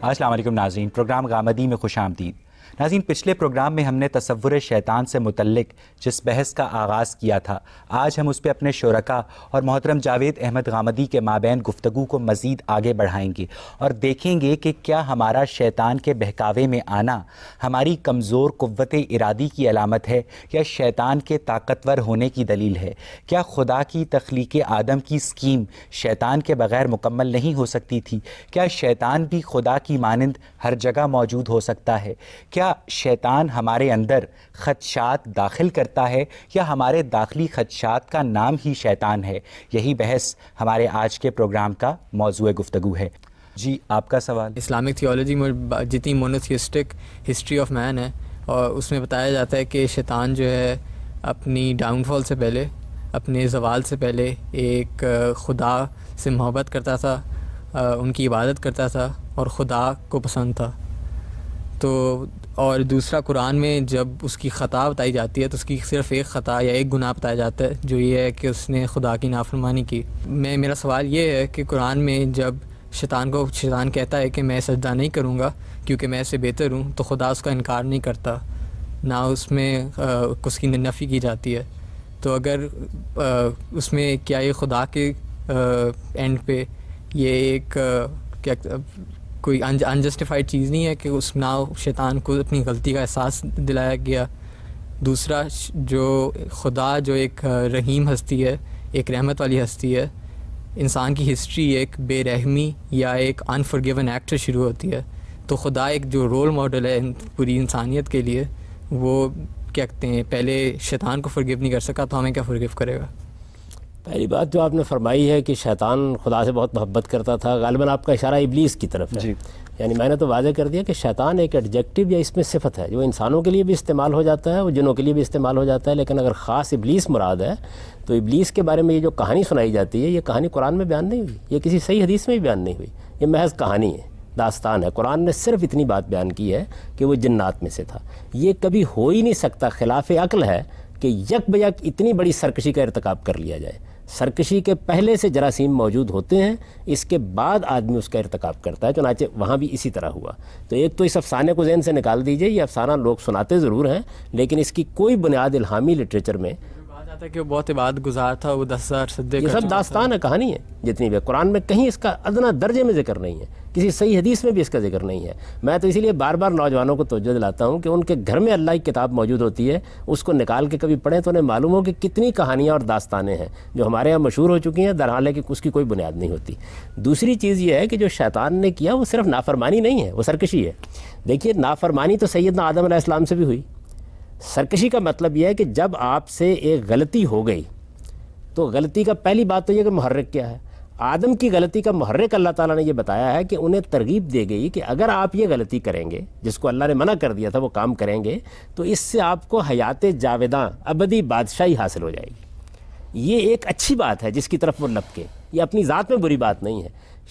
السلام علیکم ناظرین، پروگرام غامدی میں خوش آمدید۔ ناظرین، پچھلے پروگرام میں ہم نے تصور شیطان سے متعلق جس بحث کا آغاز کیا تھا، آج ہم اس پہ اپنے شرکا اور محترم جاوید احمد غامدی کے مابین گفتگو کو مزید آگے بڑھائیں گے اور دیکھیں گے کہ کیا ہمارا شیطان کے بہکاوے میں آنا ہماری کمزور قوت ارادی کی علامت ہے یا شیطان کے طاقتور ہونے کی دلیل ہے؟ کیا خدا کی تخلیق آدم کی اسکیم شیطان کے بغیر مکمل نہیں ہو سکتی تھی؟ کیا شیطان بھی خدا کی مانند ہر جگہ موجود ہو سکتا ہے؟ کیا شیطان ہمارے اندر خدشات داخل کرتا ہے یا ہمارے داخلی خدشات کا نام ہی شیطان ہے؟ یہی بحث ہمارے آج کے پروگرام کا موضوع گفتگو ہے۔ جی، آپ کا سوال۔ اسلامک تھیولوجی میں جتنی مونوتھیسٹک ہسٹری آف مین ہے، اور اس میں بتایا جاتا ہے کہ شیطان جو ہے اپنی ڈاؤن فال سے پہلے، اپنے زوال سے پہلے ایک خدا سے محبت کرتا تھا، ان کی عبادت کرتا تھا اور خدا کو پسند تھا۔ تو اور دوسرا، قرآن میں جب اس کی خطا بتائی جاتی ہے تو اس کی صرف ایک خطا یا ایک گناہ بتایا جاتا ہے، جو یہ ہے کہ اس نے خدا کی نافرمانی کی۔ میرا سوال یہ ہے کہ قرآن میں جب شیطان کہتا ہے کہ میں سجدہ نہیں کروں گا کیونکہ میں اسے بہتر ہوں، تو خدا اس کا انکار نہیں کرتا، نہ اس میں اس کی نفی کی جاتی ہے۔ تو اگر اس میں کیا یہ خدا کے اینڈ پہ یہ ایک کیا کوئی انجسٹیفائڈ چیز نہیں ہے کہ اس نہ شیطان کو اپنی غلطی کا احساس دلایا گیا؟ دوسرا، جو خدا جو ایک رحیم ہستی ہے، ایک رحمت والی ہستی ہے، انسان کی ہسٹری ایک بے رحمی یا ایک انفارگیون ایکٹ سے شروع ہوتی ہے، تو خدا ایک جو رول ماڈل ہے پوری انسانیت کے لیے، وہ کیا کہتے ہیں پہلے شیطان کو فرگیو نہیں کر سکا، تو ہمیں کیا فرگیو کرے گا؟ پہلی بات جو آپ نے فرمائی ہے کہ شیطان خدا سے بہت محبت کرتا تھا، غالباً آپ کا اشارہ ابلیس کی طرف ہے۔ جی، یعنی میں نے تو واضح کر دیا کہ شیطان ایک ایڈجیکٹو یا اس میں صفت ہے جو انسانوں کے لیے بھی استعمال ہو جاتا ہے، وہ جنوں کے لیے بھی استعمال ہو جاتا ہے، لیکن اگر خاص ابلیس مراد ہے تو ابلیس کے بارے میں یہ جو کہانی سنائی جاتی ہے، یہ کہانی قرآن میں بیان نہیں ہوئی، یہ کسی صحیح حدیث میں بھی بیان نہیں ہوئی، یہ محض کہانی ہے، داستان ہے۔ قرآن نے صرف اتنی بات بیان کی ہے کہ وہ جنات میں سے تھا۔ یہ کبھی ہو ہی نہیں سکتا، خلاف عقل ہے کہ یک بیک اتنی بڑی سرکشی کا ارتکاب کر لیا جائے۔ سرکشی کے پہلے سے جراثیم موجود ہوتے ہیں، اس کے بعد آدمی اس کا ارتکاب کرتا ہے، چنانچہ وہاں بھی اسی طرح ہوا۔ تو ایک تو اس افسانے کو ذہن سے نکال دیجئے، یہ افسانہ لوگ سناتے ضرور ہیں لیکن اس کی کوئی بنیاد الہامی لٹریچر میں ہے کہ وہ بہت عبادت گزار تھا، وہ 10,000 سجدے یہ سب داستان ہے، کہانی ہے جتنی بھی۔ قرآن میں کہیں اس کا ادنا درجے میں ذکر نہیں ہے، کسی صحیح حدیث میں بھی اس کا ذکر نہیں ہے۔ میں تو اسی لیے بار بار نوجوانوں کو توجہ دلاتا ہوں کہ ان کے گھر میں اللہ کی کتاب موجود ہوتی ہے، اس کو نکال کے کبھی پڑھیں تو انہیں معلوم ہو کہ کتنی کہانیاں اور داستانیں ہیں جو ہمارے یہاں مشہور ہو چکی ہیں، درحال ہے کہ اس کی کوئی بنیاد نہیں ہوتی۔ دوسری چیز یہ ہے کہ جو شیطان نے کیا وہ صرف نافرمانی نہیں ہے، وہ سرکشی ہے۔ دیکھیے، نافرمانی تو سیدنا آدم علیہ السلام سے بھی ہوئی۔ سرکشی کا مطلب یہ ہے کہ جب آپ سے ایک غلطی ہو گئی تو غلطی کا پہلی بات تو یہ کہ محرک کیا ہے۔ آدم کی غلطی کا محرک اللہ تعالیٰ نے یہ بتایا ہے کہ انہیں ترغیب دے گئی کہ اگر آپ یہ غلطی کریں گے، جس کو اللہ نے منع کر دیا تھا وہ کام کریں گے، تو اس سے آپ کو حیات جاوداں، ابدی بادشاہی حاصل ہو جائے گی۔ یہ ایک اچھی بات ہے جس کی طرف وہ لپکے، یہ اپنی ذات میں بری بات نہیں ہے۔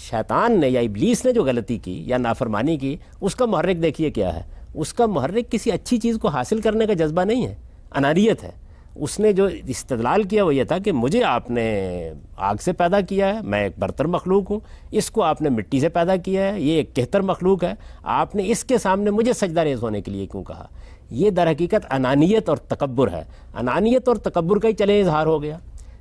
شیطان نے یا ابلیس نے جو غلطی کی یا نافرمانی کی، اس کا محرک دیکھیے کیا ہے۔ اس کا محرک کسی اچھی چیز کو حاصل کرنے کا جذبہ نہیں ہے، انانیت ہے۔ اس نے جو استدلال کیا وہ یہ تھا کہ مجھے آپ نے آگ سے پیدا کیا ہے، میں ایک برتر مخلوق ہوں، اس کو آپ نے مٹی سے پیدا کیا ہے، یہ ایک کہتر مخلوق ہے، آپ نے اس کے سامنے مجھے سجدہ ریز ہونے کے لیے کیوں کہا؟ یہ در حقیقت انانیت اور تکبر ہے۔ انانیت اور تکبر کا ہی چلے اظہار ہو گیا۔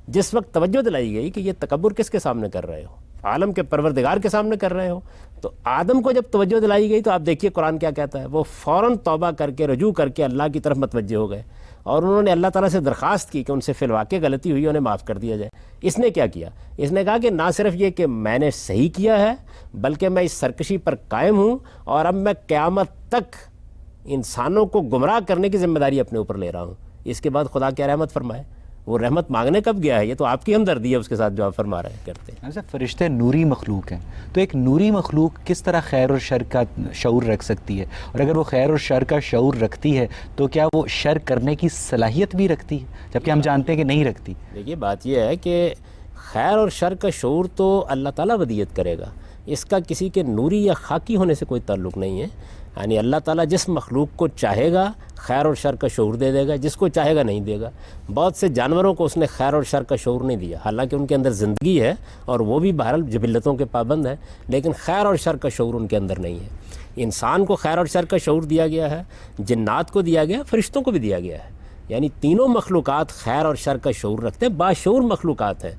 جس وقت توجہ دلائی گئی کہ یہ تکبر کس کے سامنے کر رہے ہو، عالم کے پروردگار کے سامنے کر رہے ہو، تو آدم کو جب توجہ دلائی گئی تو آپ دیکھیے قرآن کیا کہتا ہے، وہ فوراً توبہ کر کے رجوع کر کے اللہ کی طرف متوجہ ہو گئے اور انہوں نے اللہ تعالیٰ سے درخواست کی کہ ان سے فی الواقع غلطی ہوئی، انہیں معاف کر دیا جائے۔ اس نے کیا کیا؟ اس نے کہا کہ نہ صرف یہ کہ میں نے صحیح کیا ہے بلکہ میں اس سرکشی پر قائم ہوں اور اب میں قیامت تک انسانوں کو گمراہ کرنے کی ذمہ داری اپنے اوپر لے رہا ہوں۔ اس کے بعد خدا کیا رحمت فرمائے؟ وہ رحمت مانگنے کب گیا ہے؟ یہ تو آپ کی ہمدردی ہے اس کے ساتھ جو آپ فرما رہے ہیں کرتے ہیں۔ اچھا، فرشتے نوری مخلوق ہیں، تو ایک نوری مخلوق کس طرح خیر اور شر کا شعور رکھ سکتی ہے؟ اور اگر وہ خیر اور شر کا شعور رکھتی ہے تو کیا وہ شر کرنے کی صلاحیت بھی رکھتی ہے، جبکہ ہم جانتے ہیں کہ نہیں رکھتی؟ دیکھیے، بات یہ ہے کہ خیر اور شر کا شعور تو اللہ تعالیٰ ودیت کرے گا، اس کا کسی کے نوری یا خاکی ہونے سے کوئی تعلق نہیں ہے. یعنی اللہ تعالیٰ جس مخلوق کو چاہے گا خیر اور شر کا شعور دے دے گا، جس کو چاہے گا نہیں دے گا. بہت سے جانوروں کو اس نے خیر اور شر کا شعور نہیں دیا، حالانکہ ان کے اندر زندگی ہے اور وہ بھی بہرحال جبلتوں کے پابند ہیں، لیکن خیر اور شر کا شعور ان کے اندر نہیں ہے. انسان کو خیر اور شر کا شعور دیا گیا ہے، جنات کو دیا گیا، فرشتوں کو بھی دیا گیا ہے. یعنی تینوں مخلوقات خیر اور شر کا شعور رکھتے ہیں، باشعور مخلوقات ہیں.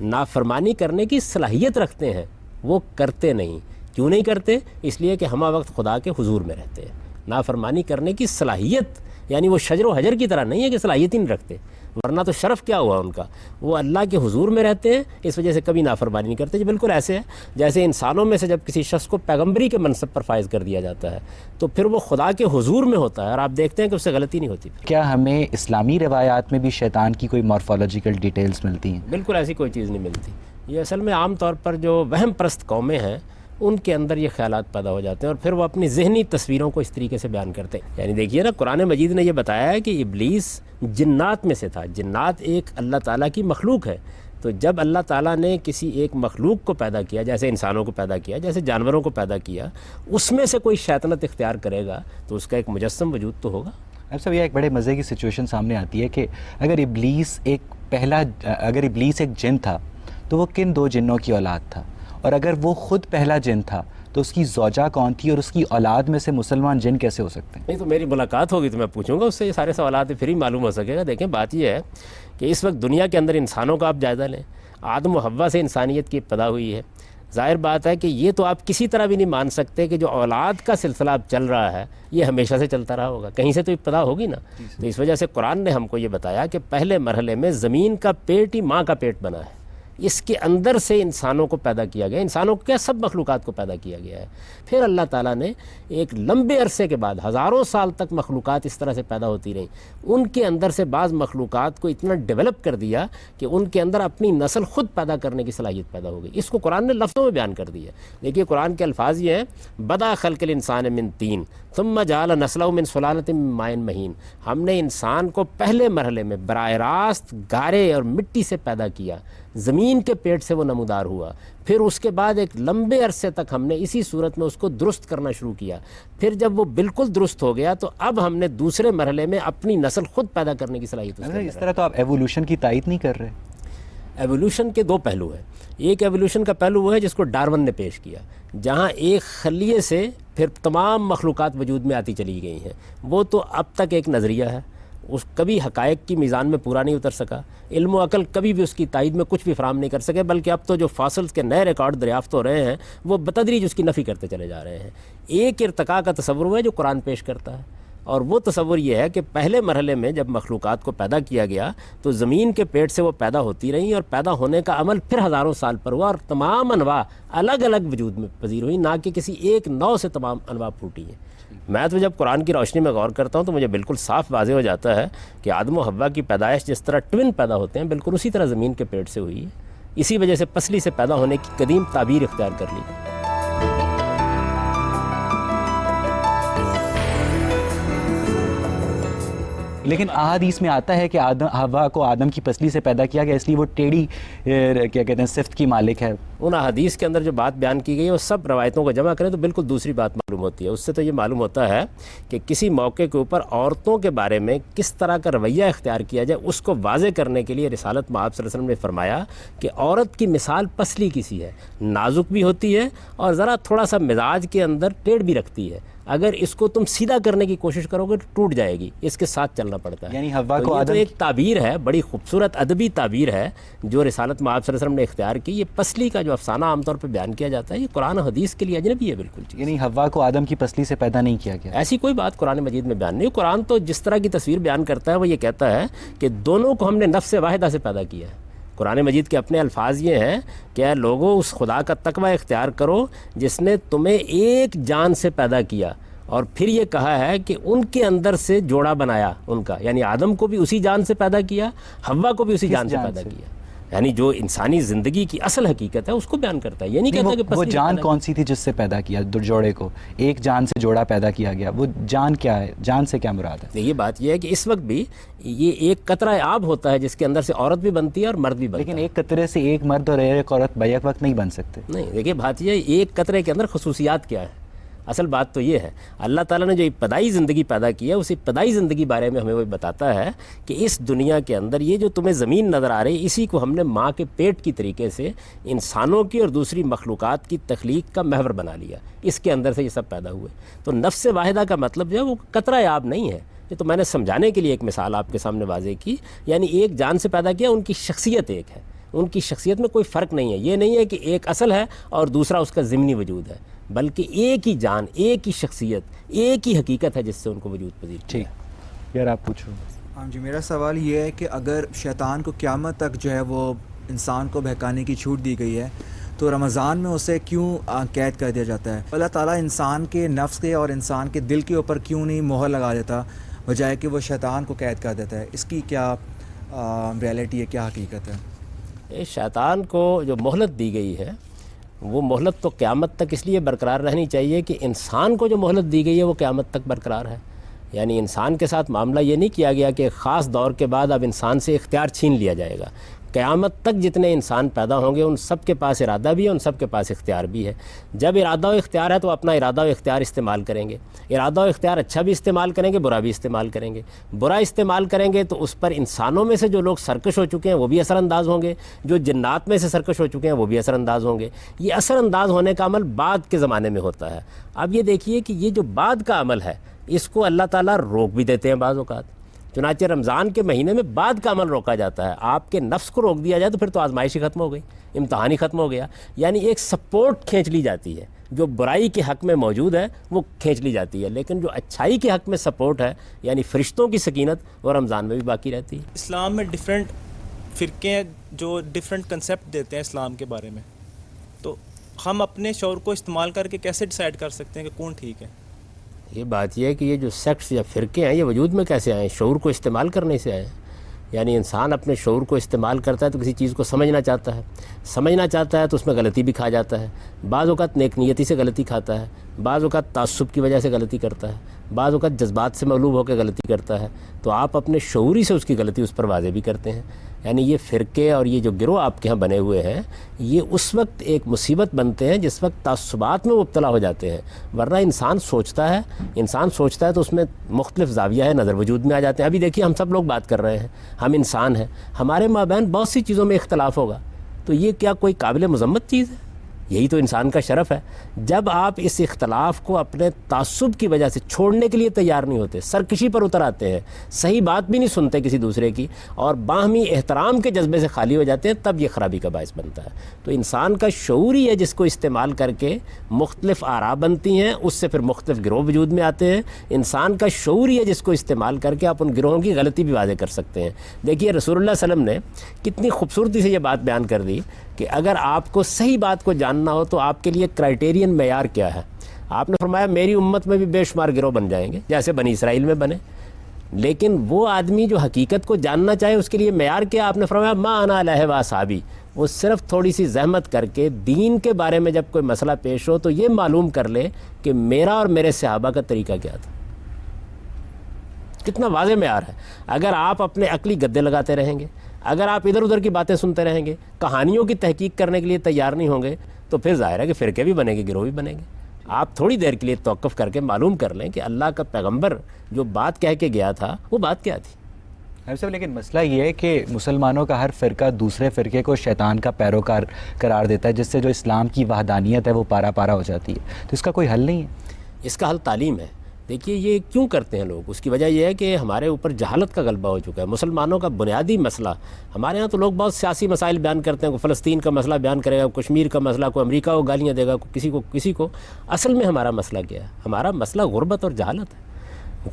نافرمانی کرنے کی صلاحیت رکھتے ہیں، وہ کرتے نہیں. کیوں نہیں کرتے؟ اس لیے کہ ہمہ وقت خدا کے حضور میں رہتے ہیں. نافرمانی کرنے کی صلاحیت، یعنی وہ شجر و حجر کی طرح نہیں ہے کہ صلاحیت ہی نہیں رکھتے، ورنہ تو شرف کیا ہوا ان کا. وہ اللہ کے حضور میں رہتے ہیں، اس وجہ سے کبھی نافرمانی نہیں کرتے. جو بالکل ایسے ہے جیسے انسانوں میں سے جب کسی شخص کو پیغمبری کے منصب پر فائز کر دیا جاتا ہے تو پھر وہ خدا کے حضور میں ہوتا ہے اور آپ دیکھتے ہیں کہ اس سے غلطی نہیں ہوتی. کیا ہمیں اسلامی روایات میں بھی شیطان کی کوئی مارفولوجیکل ڈیٹیلز ملتی ہیں؟ بالکل ایسی کوئی چیز نہیں ملتی. یہ اصل میں عام طور پر جو وہم پرست قومیں ہیں ان کے اندر یہ خیالات پیدا ہو جاتے ہیں اور پھر وہ اپنی ذہنی تصویروں کو اس طریقے سے بیان کرتے ہیں. یعنی دیکھیے نا، قرآن مجید نے یہ بتایا ہے کہ ابلیس جنات میں سے تھا. جنات ایک اللہ تعالیٰ کی مخلوق ہے. تو جب اللہ تعالیٰ نے کسی ایک مخلوق کو پیدا کیا، جیسے انسانوں کو پیدا کیا، جیسے جانوروں کو پیدا کیا، اس میں سے کوئی شیطنت اختیار کرے گا تو اس کا ایک مجسم وجود تو ہوگا. اب صاحب، یہ ایک بڑے مزے کی سچویشن سامنے آتی ہے کہ اگر ابلیس ایک جن تھا تو وہ کن دو جنوں کی اولاد تھا؟ اور اگر وہ خود پہلا جن تھا تو اس کی زوجہ کون تھی اور اس کی اولاد میں سے مسلمان جن کیسے ہو سکتے ہیں؟ نہیں تو میری ملاقات ہوگی تو میں پوچھوں گا اس سے، یہ سارے سوالات پھر ہی معلوم ہو سکے گا. دیکھیں، بات یہ ہے کہ اس وقت دنیا کے اندر انسانوں کا آپ جائزہ لیں. آدم و حوا سے انسانیت کی ابتدا ہوئی ہے. ظاہر بات ہے کہ یہ تو آپ کسی طرح بھی نہیں مان سکتے کہ جو اولاد کا سلسلہ اب چل رہا ہے یہ ہمیشہ سے چلتا رہا ہوگا، کہیں سے تو ابتدا ہوگی نا. تو اس وجہ سے قرآن نے ہم کو یہ بتایا کہ پہلے مرحلے میں زمین کا پیٹ ہی ماں کا پیٹ بنا ہے. اس کے اندر سے انسانوں کو پیدا کیا گیا، انسانوں کو کیا سب مخلوقات کو پیدا کیا گیا ہے. پھر اللہ تعالیٰ نے ایک لمبے عرصے کے بعد ہزاروں سال تک مخلوقات اس طرح سے پیدا ہوتی رہیں. ان کے اندر سے بعض مخلوقات کو اتنا ڈیولپ کر دیا کہ ان کے اندر اپنی نسل خود پیدا کرنے کی صلاحیت پیدا ہو گئی. اس کو قرآن نے لفظوں میں بیان کر دیا. دیکھیے قرآن کے الفاظ یہ ہیں: بدا خلق الانسان من طین ثم جعل نسلہ من سلالۃ من ماء مہین. ہم نے انسان کو پہلے مرحلے میں براہ راست گارے اور مٹی سے پیدا کیا، زمین کے پیٹ سے وہ نمودار ہوا. پھر اس کے بعد ایک لمبے عرصے تک ہم نے اسی صورت میں اس کو درست کرنا شروع کیا. پھر جب وہ بالکل درست ہو گیا تو اب ہم نے دوسرے مرحلے میں اپنی نسل خود پیدا کرنے کی صلاحیت. اس طرح تو آپ ایوولوشن کی تائید نہیں کر رہے. ایوولوشن کے دو پہلو ہیں. ایک ایوولوشن کا پہلو وہ ہے جس کو ڈارون نے پیش کیا، جہاں ایک خلیے سے پھر تمام مخلوقات وجود میں آتی چلی گئی ہیں. وہ تو اب تک ایک نظریہ ہے، اس کبھی حقائق کی میزان میں پورا نہیں اتر سکا. علم و عقل کبھی بھی اس کی تائید میں کچھ بھی فراہم نہیں کر سکے، بلکہ اب تو جو فاسلز کے نئے ریکارڈ دریافت ہو رہے ہیں وہ بتدریج اس کی نفی کرتے چلے جا رہے ہیں. ایک ارتقاء کا تصور وہ ہے جو قرآن پیش کرتا ہے، اور وہ تصور یہ ہے کہ پہلے مرحلے میں جب مخلوقات کو پیدا کیا گیا تو زمین کے پیٹ سے وہ پیدا ہوتی رہیں اور پیدا ہونے کا عمل پھر ہزاروں سال پر ہوا اور تمام انواع الگ الگ وجود میں پذیر ہوئی، نہ کہ کسی ایک نوع سے تمام انواع پھوٹی ہیں. میں تو جب قرآن کی روشنی میں غور کرتا ہوں تو مجھے بالکل صاف واضح ہو جاتا ہے کہ آدم و حوا کی پیدائش جس طرح ٹوین پیدا ہوتے ہیں بالکل اسی طرح زمین کے پیٹ سے ہوئی ہے. اسی وجہ سے پسلی سے پیدا ہونے کی قدیم تعبیر اختیار کر لی. لیکن احادیث میں آتا ہے کہ حوا کو آدم کی پسلی سے پیدا کیا گیا، اس لیے وہ ٹیڑھی کیا کہتے ہیں صفت کی مالک ہے. ان احادیث کے اندر جو بات بیان کی گئی ہے وہ سب روایتوں کو جمع کریں تو بالکل دوسری بات معلوم ہوتی ہے. اس سے تو یہ معلوم ہوتا ہے کہ کسی موقع کے اوپر عورتوں کے بارے میں کس طرح کا رویہ اختیار کیا جائے اس کو واضح کرنے کے لیے رسالت مآب صلی اللہ علیہ وسلم نے فرمایا کہ عورت کی مثال پسلی کی سی ہے، نازک بھی ہوتی ہے اور ذرا تھوڑا سا مزاج کے اندر ٹیڑھ بھی رکھتی ہے. اگر اس کو تم سیدھا کرنے کی کوشش کرو گے تو ٹوٹ جائے گی، اس کے ساتھ چلنا پڑتا ہے. یعنی حوا کو یہ آدم تو ایک تعبیر ہے، بڑی خوبصورت ادبی تعبیر ہے جو رسالت مآب صلی اللہ علیہ وسلم نے اختیار کی. یہ پسلی کا جو افسانہ عام طور پہ بیان کیا جاتا ہے یہ قرآن حدیث کے لیے اجنبی ہے بالکل. یعنی حوا کو آدم کی پسلی سے پیدا نہیں کیا گیا، ایسی کوئی بات قرآن مجید میں بیان نہیں. قرآن تو جس طرح کی تصویر بیان کرتا ہے وہ یہ کہتا ہے کہ دونوں کو ہم نے نفس واحدہ سے پیدا کیا ہے. قرآن مجید کے اپنے الفاظ یہ ہیں کہ اے لوگو اس خدا کا تقوی اختیار کرو جس نے تمہیں ایک جان سے پیدا کیا، اور پھر یہ کہا ہے کہ ان کے اندر سے جوڑا بنایا ان کا، یعنی آدم کو بھی اسی جان سے پیدا کیا، حوا کو بھی اسی جان سے پیدا کیا. یعنی جو انسانی زندگی کی اصل حقیقت ہے اس کو بیان کرتا ہے. یہ نہیں کہتا کہ وہ جان کون سی تھی جس سے پیدا کیا جوڑے کو؟ ایک جان سے جوڑا پیدا کیا گیا, وہ جان کیا ہے؟ جان سے کیا مراد ہے؟ یہ بات یہ ہے کہ اس وقت بھی یہ ایک قطرہ آب ہوتا ہے جس کے اندر سے عورت بھی بنتی ہے اور مرد بھی بنتا ہے. لیکن ایک قطرے سے ایک مرد اور ایک عورت بیک وقت نہیں بن سکتے. نہیں, دیکھیے بات یہ ہے ایک قطرے کے اندر خصوصیات کیا ہے. اصل بات تو یہ ہے اللہ تعالیٰ نے جو ابتدائی زندگی پیدا کی ہے اس ابتدائی زندگی بارے میں ہمیں وہ بتاتا ہے کہ اس دنیا کے اندر یہ جو تمہیں زمین نظر آ رہی ہے اسی کو ہم نے ماں کے پیٹ کی طریقے سے انسانوں کی اور دوسری مخلوقات کی تخلیق کا محور بنا لیا. اس کے اندر سے یہ سب پیدا ہوئے. تو نفس واحدہ کا مطلب جو ہے وہ قطرہ آب نہیں ہے. یہ تو میں نے سمجھانے کے لیے ایک مثال آپ کے سامنے واضح کی. یعنی ایک جان سے پیدا کیا, ان کی شخصیت ایک ہے, ان کی شخصیت میں کوئی فرق نہیں ہے. یہ نہیں ہے کہ ایک اصل ہے اور دوسرا اس کا ضمنی وجود ہے, بلکہ ایک ہی جان, ایک ہی شخصیت, ایک ہی حقیقت ہے جس سے ان کو وجود پذیر کیا. ٹھیک, یار آپ پوچھو. ہاں جی, میرا سوال یہ ہے کہ اگر شیطان کو قیامت تک جو ہے وہ انسان کو بہکانے کی چھوٹ دی گئی ہے تو رمضان میں اسے کیوں قید کر دیا جاتا ہے؟ اللہ تعالیٰ انسان کے نفس کے اور انسان کے دل کے اوپر کیوں نہیں مہر لگا دیتا بجائے کہ وہ شیطان کو قید کر دیتا ہے؟ اس کی کیا ریئلٹی ہے, کیا حقیقت ہے؟ شیطان کو جو مہلت دی گئی ہے وہ مہلت تو قیامت تک اس لیے برقرار رہنی چاہیے کہ انسان کو جو مہلت دی گئی ہے وہ قیامت تک برقرار ہے. یعنی انسان کے ساتھ معاملہ یہ نہیں کیا گیا کہ ایک خاص دور کے بعد اب انسان سے اختیار چھین لیا جائے گا. قیامت تک جتنے انسان پیدا ہوں گے ان سب کے پاس ارادہ بھی ہے, ان سب کے پاس اختیار بھی ہے. جب ارادہ و اختیار ہے تو اپنا ارادہ و اختیار استعمال کریں گے. ارادہ و اختیار اچھا بھی استعمال کریں گے, برا بھی استعمال کریں گے. برا استعمال کریں گے تو اس پر انسانوں میں سے جو لوگ سرکش ہو چکے ہیں وہ بھی اثر انداز ہوں گے, جو جنات میں سے سرکش ہو چکے ہیں وہ بھی اثر انداز ہوں گے. یہ اثر انداز ہونے کا عمل بعد کے زمانے میں ہوتا ہے. اب یہ دیکھیے کہ یہ جو بعد کا عمل ہے اس کو اللہ تعالیٰ روک بھی دیتے ہیں بعض اوقات. چنانچہ رمضان کے مہینے میں بعد کا عمل روکا جاتا ہے. آپ کے نفس کو روک دیا جائے تو پھر تو آزمائش ہی ختم ہو گئی, امتحان ہی ختم ہو گیا. یعنی ایک سپورٹ کھینچ لی جاتی ہے, جو برائی کے حق میں موجود ہے وہ کھینچ لی جاتی ہے, لیکن جو اچھائی کے حق میں سپورٹ ہے یعنی فرشتوں کی سکینت وہ رمضان میں بھی باقی رہتی ہے. اسلام میں ڈیفرنٹ فرقے ہیں جو ڈیفرنٹ کنسیپٹ دیتے ہیں اسلام کے بارے میں, تو ہم اپنے شعور کو استعمال کر کے کیسے ڈیسائیڈ کر سکتے ہیں کہ کون ٹھیک ہے؟ یہ بات یہ ہے کہ یہ جو سیکٹس یا فرقے ہیں یہ وجود میں کیسے آئے؟ شعور کو استعمال کرنے سے آئے. یعنی انسان اپنے شعور کو استعمال کرتا ہے تو کسی چیز کو سمجھنا چاہتا ہے تو اس میں غلطی بھی کھا جاتا ہے. بعض اوقات نیک نیتی سے غلطی کھاتا ہے, بعض اوقات تعصب کی وجہ سے غلطی کرتا ہے, بعض اوقات جذبات سے مغلوب ہو کے غلطی کرتا ہے. تو آپ اپنے شعوری سے اس کی غلطی اس پر واضح بھی کرتے ہیں. یعنی یہ فرقے اور یہ جو گروہ آپ کے ہاں بنے ہوئے ہیں یہ اس وقت ایک مصیبت بنتے ہیں جس وقت تعصبات میں مبتلا ہو جاتے ہیں. ورنہ انسان سوچتا ہے تو اس میں مختلف زاویہ نظر وجود میں آ جاتے ہیں. ابھی دیکھیے ہم سب لوگ بات کر رہے ہیں, ہم انسان ہیں, ہمارے مابین بہت سی چیزوں میں اختلاف ہوگا, تو یہ کیا کوئی قابل مذمت چیز ہے؟ یہی تو انسان کا شرف ہے. جب آپ اس اختلاف کو اپنے تعصب کی وجہ سے چھوڑنے کے لیے تیار نہیں ہوتے, سرکشی پر اتر آتے ہیں, صحیح بات بھی نہیں سنتے کسی دوسرے کی, اور باہمی احترام کے جذبے سے خالی ہو جاتے ہیں, تب یہ خرابی کا باعث بنتا ہے. تو انسان کا شعور ہی ہے جس کو استعمال کر کے مختلف آراء بنتی ہیں, اس سے پھر مختلف گروہ وجود میں آتے ہیں. انسان کا شعور ہی ہے جس کو استعمال کر کے آپ ان گروہوں کی غلطی بھی واضح کر سکتے ہیں. دیکھیے رسول اللہ صلی اللہ علیہ وسلم نے کتنی خوبصورتی سے یہ بات بیان کر دی کہ اگر آپ کو صحیح بات کو جاننا ہو تو آپ کے لیے کرائٹیرین معیار کیا ہے. آپ نے فرمایا میری امت میں بھی بے شمار گروہ بن جائیں گے جیسے بنی اسرائیل میں بنے, لیکن وہ آدمی جو حقیقت کو جاننا چاہے اس کے لیے معیار کیا؟ آپ نے فرمایا ما انا علیہ و اصحابی. وہ صرف تھوڑی سی زحمت کر کے دین کے بارے میں جب کوئی مسئلہ پیش ہو تو یہ معلوم کر لے کہ میرا اور میرے صحابہ کا طریقہ کیا تھا. کتنا واضح معیار ہے. اگر آپ اپنے عقلی گدے لگاتے رہیں گے, اگر آپ ادھر ادھر کی باتیں سنتے رہیں گے, کہانیوں کی تحقیق کرنے کے لیے تیار نہیں ہوں گے, تو پھر ظاہر ہے کہ فرقے بھی بنے گے, گروہ بھی بنے گے. آپ تھوڑی دیر کے لیے توقف کر کے معلوم کر لیں کہ اللہ کا پیغمبر جو بات کہہ کے گیا تھا وہ بات کیا تھی. صاحب لیکن مسئلہ یہ ہے کہ مسلمانوں کا ہر فرقہ دوسرے فرقے کو شیطان کا پیروکار قرار دیتا ہے, جس سے جو اسلام کی وحدانیت ہے وہ پارا پارا ہو جاتی ہے. تو اس کا کوئی حل نہیں ہے؟ اس کا حل تعلیم ہے. دیکھیے یہ کیوں کرتے ہیں لوگ, اس کی وجہ یہ ہے کہ ہمارے اوپر جہالت کا غلبہ ہو چکا ہے. مسلمانوں کا بنیادی مسئلہ, ہمارے ہاں تو لوگ بہت سیاسی مسائل بیان کرتے ہیں, کوئی فلسطین کا مسئلہ بیان کرے گا, کشمیر کا مسئلہ, کوئی امریکہ کو گالیاں دے گا, کسی کو. اصل میں ہمارا مسئلہ کیا ہے؟ ہمارا مسئلہ غربت اور جہالت ہے.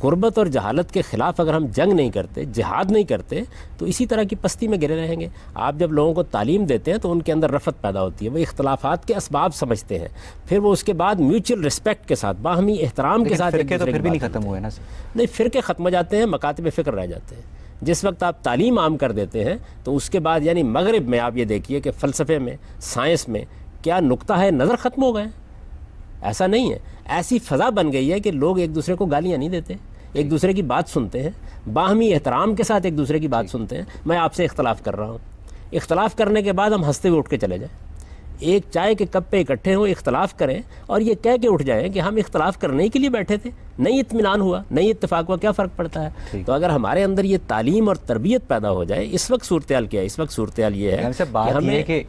غربت اور جہالت کے خلاف اگر ہم جنگ نہیں کرتے, جہاد نہیں کرتے, تو اسی طرح کی پستی میں گرے رہیں گے. آپ جب لوگوں کو تعلیم دیتے ہیں تو ان کے اندر رفت پیدا ہوتی ہے, وہ اختلافات کے اسباب سمجھتے ہیں, پھر وہ اس کے بعد میوچل رسپیکٹ کے ساتھ, باہمی احترام کے ساتھ. فرقے تو پھر بھی نہیں ختم ہوئے نا؟ نہیں, فرقے ختم ہو جاتے ہیں, مکاتب فکر رہ جاتے ہیں. جس وقت آپ تعلیم عام کر دیتے ہیں تو اس کے بعد یعنی مغرب میں آپ یہ دیکھیے کہ فلسفے میں، سائنس میں کیا نقطہ ہے نظر ختم ہو گئے ہیں. ایسا نہیں ہے، ایسی فضا بن گئی ہے کہ لوگ ایک دوسرے کو گالیاں نہیں دیتے، ایک دوسرے کی بات سنتے ہیں، باہمی احترام کے ساتھ ایک دوسرے کی بات سنتے ہیں. میں آپ سے اختلاف کر رہا ہوں، اختلاف کرنے کے بعد ہم ہنستے ہوئے اٹھ کے چلے جائیں، ایک چائے کے کپ پہ اکٹھے ہوں، اختلاف کریں اور یہ کہہ کے اٹھ جائیں کہ ہم اختلاف کرنے کے لیے بیٹھے تھے، نہیں اطمینان ہوا، نہیں اتفاق ہوا، کیا فرق پڑتا ہے؟ تو اگر ہمارے اندر یہ تعلیم اور تربیت پیدا ہو جائے. اس وقت صورتحال کیا ہے؟ اس وقت صورتحال یہ ہے بات یہ ہے کہ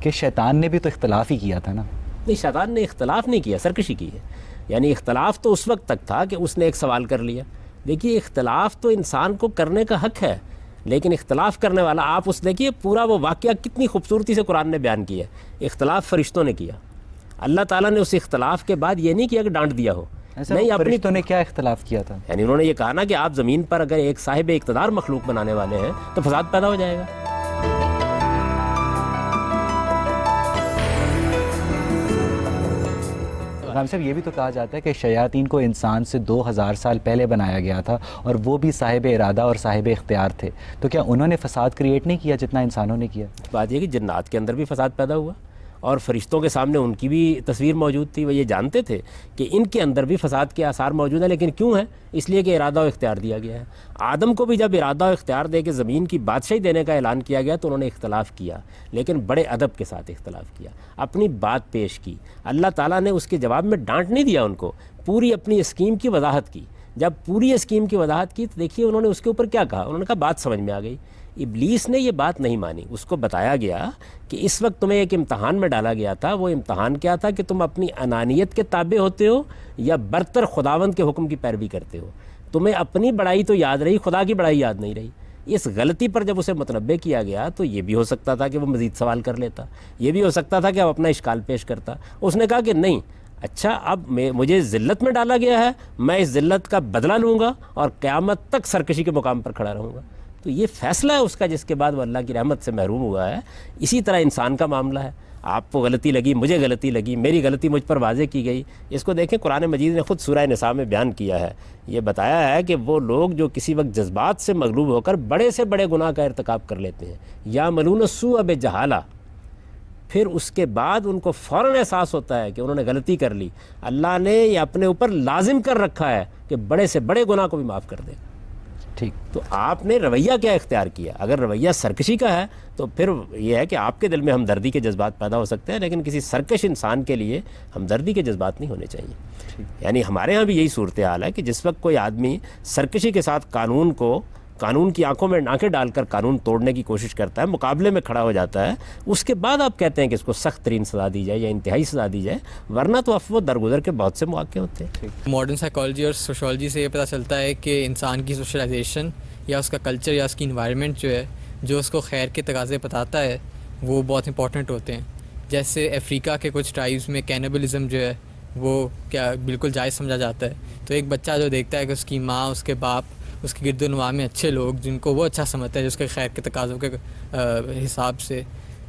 کہ شیطان نے بھی تو اختلاف ہی کیا تھا نا. نہیں، شیطان نے اختلاف نہیں کیا، سرکشی کی ہے. یعنی اختلاف تو اس وقت تک تھا کہ اس نے ایک سوال کر لیا. دیکھیے اختلاف تو انسان کو کرنے کا حق ہے، لیکن اختلاف کرنے والا آپ اس دیکھیے پورا وہ واقعہ کتنی خوبصورتی سے قرآن نے بیان کیا ہے. اختلاف فرشتوں نے کیا، اللہ تعالیٰ نے اس اختلاف کے بعد یہ نہیں کیا کہ ڈانٹ دیا ہو. نہیں، فرشتوں نے کیا اختلاف کیا تھا؟ یعنی انہوں نے یہ کہا نا کہ آپ زمین پر اگر ایک صاحب اقتدار مخلوق بنانے والے ہیں تو فساد پیدا ہو جائے گا. غلام صاحب، یہ بھی تو کہا جاتا ہے کہ شیاطین کو انسان سے 2000 سال پہلے بنایا گیا تھا اور وہ بھی صاحب ارادہ اور صاحب اختیار تھے، تو کیا انہوں نے فساد کریٹ نہیں کیا جتنا انسانوں نے کیا؟ بات یہ کہ جنات کے اندر بھی فساد پیدا ہوا اور فرشتوں کے سامنے ان کی بھی تصویر موجود تھی. وہ یہ جانتے تھے کہ ان کے اندر بھی فساد کے آثار موجود ہیں، لیکن کیوں ہے؟ اس لیے کہ ارادہ و اختیار دیا گیا ہے. آدم کو بھی جب ارادہ و اختیار دے کے زمین کی بادشاہی دینے کا اعلان کیا گیا تو انہوں نے اختلاف کیا، لیکن بڑے ادب کے ساتھ اختلاف کیا، اپنی بات پیش کی. اللہ تعالیٰ نے اس کے جواب میں ڈانٹ نہیں دیا ان کو، پوری اپنی اسکیم کی وضاحت کی. جب پوری اسکیم کی وضاحت کی تو دیکھیے انہوں نے اس کے اوپر کیا کہا. انہوں نے کہا بات سمجھ میں آ گئی. ابلیس نے یہ بات نہیں مانی. اس کو بتایا گیا کہ اس وقت تمہیں ایک امتحان میں ڈالا گیا تھا. وہ امتحان کیا تھا کہ تم اپنی انانیت کے تابع ہوتے ہو یا برتر خداوند کے حکم کی پیروی کرتے ہو. تمہیں اپنی بڑائی تو یاد رہی، خدا کی بڑائی یاد نہیں رہی. اس غلطی پر جب اسے متنبہ کیا گیا تو یہ بھی ہو سکتا تھا کہ وہ مزید سوال کر لیتا، یہ بھی ہو سکتا تھا کہ وہ اپنا اشکال پیش کرتا. اس نے کہا کہ نہیں، اچھا اب مجھے ذلت میں ڈالا گیا ہے، میں اس ذلت کا بدلہ لوں گا اور قیامت تک سرکشی کے مقام پر کھڑا رہوں گا. تو یہ فیصلہ ہے اس کا، جس کے بعد وہ اللہ کی رحمت سے محروم ہوا ہے. اسی طرح انسان کا معاملہ ہے. آپ کو غلطی لگی، مجھے غلطی لگی، میری غلطی مجھ پر واضح کی گئی. اس کو دیکھیں قرآن مجید نے خود سورہ نساء میں بیان کیا ہے. یہ بتایا ہے کہ وہ لوگ جو کسی وقت جذبات سے مغلوب ہو کر بڑے سے بڑے گناہ کا ارتکاب کر لیتے ہیں، یا ملون السوء بجہالہ، پھر اس کے بعد ان کو فوراً احساس ہوتا ہے کہ انہوں نے غلطی کر لی. اللہ نے یہ اپنے اوپر لازم کر رکھا ہے کہ بڑے سے بڑے گناہ کو بھی معاف کر دے. ٹھیک، تو آپ نے رویہ کیا اختیار کیا؟ اگر رویہ سرکشی کا ہے تو پھر یہ ہے کہ آپ کے دل میں ہمدردی کے جذبات پیدا ہو سکتے ہیں، لیکن کسی سرکش انسان کے لیے ہمدردی کے جذبات نہیں ہونے چاہیے. یعنی ہمارے ہاں بھی یہی صورتحال ہے کہ جس وقت کوئی آدمی سرکشی کے ساتھ قانون کی آنکھوں میں آنکھیں ڈال کر قانون توڑنے کی کوشش کرتا ہے، مقابلے میں کھڑا ہو جاتا ہے، اس کے بعد آپ کہتے ہیں کہ اس کو سخت ترین سزا دی جائے یا انتہائی سزا دی جائے، ورنہ تو افو درگزر کے بہت سے مواقع ہوتے ہیں. ماڈرن سائیکالوجی اور سوشولوجی سے یہ پتہ چلتا ہے کہ انسان کی سوشلائزیشن یا اس کا کلچر یا اس کی انوائرمنٹ جو ہے، جو اس کو خیر کے تقاضے بتاتا ہے، وہ بہت امپورٹنٹ ہوتے ہیں. جیسے افریقہ کے کچھ ٹرائبز میں کینیبلزم جو ہے وہ کیا بالکل جائز سمجھا جاتا ہے. تو ایک بچہ جو دیکھتا ہے کہ اس کی ماں، اس کے باپ، اس کے گرد و نواح میں اچھے لوگ جن کو وہ اچھا سمجھتا ہے، جس کے خیر کے تقاضوں کے حساب سے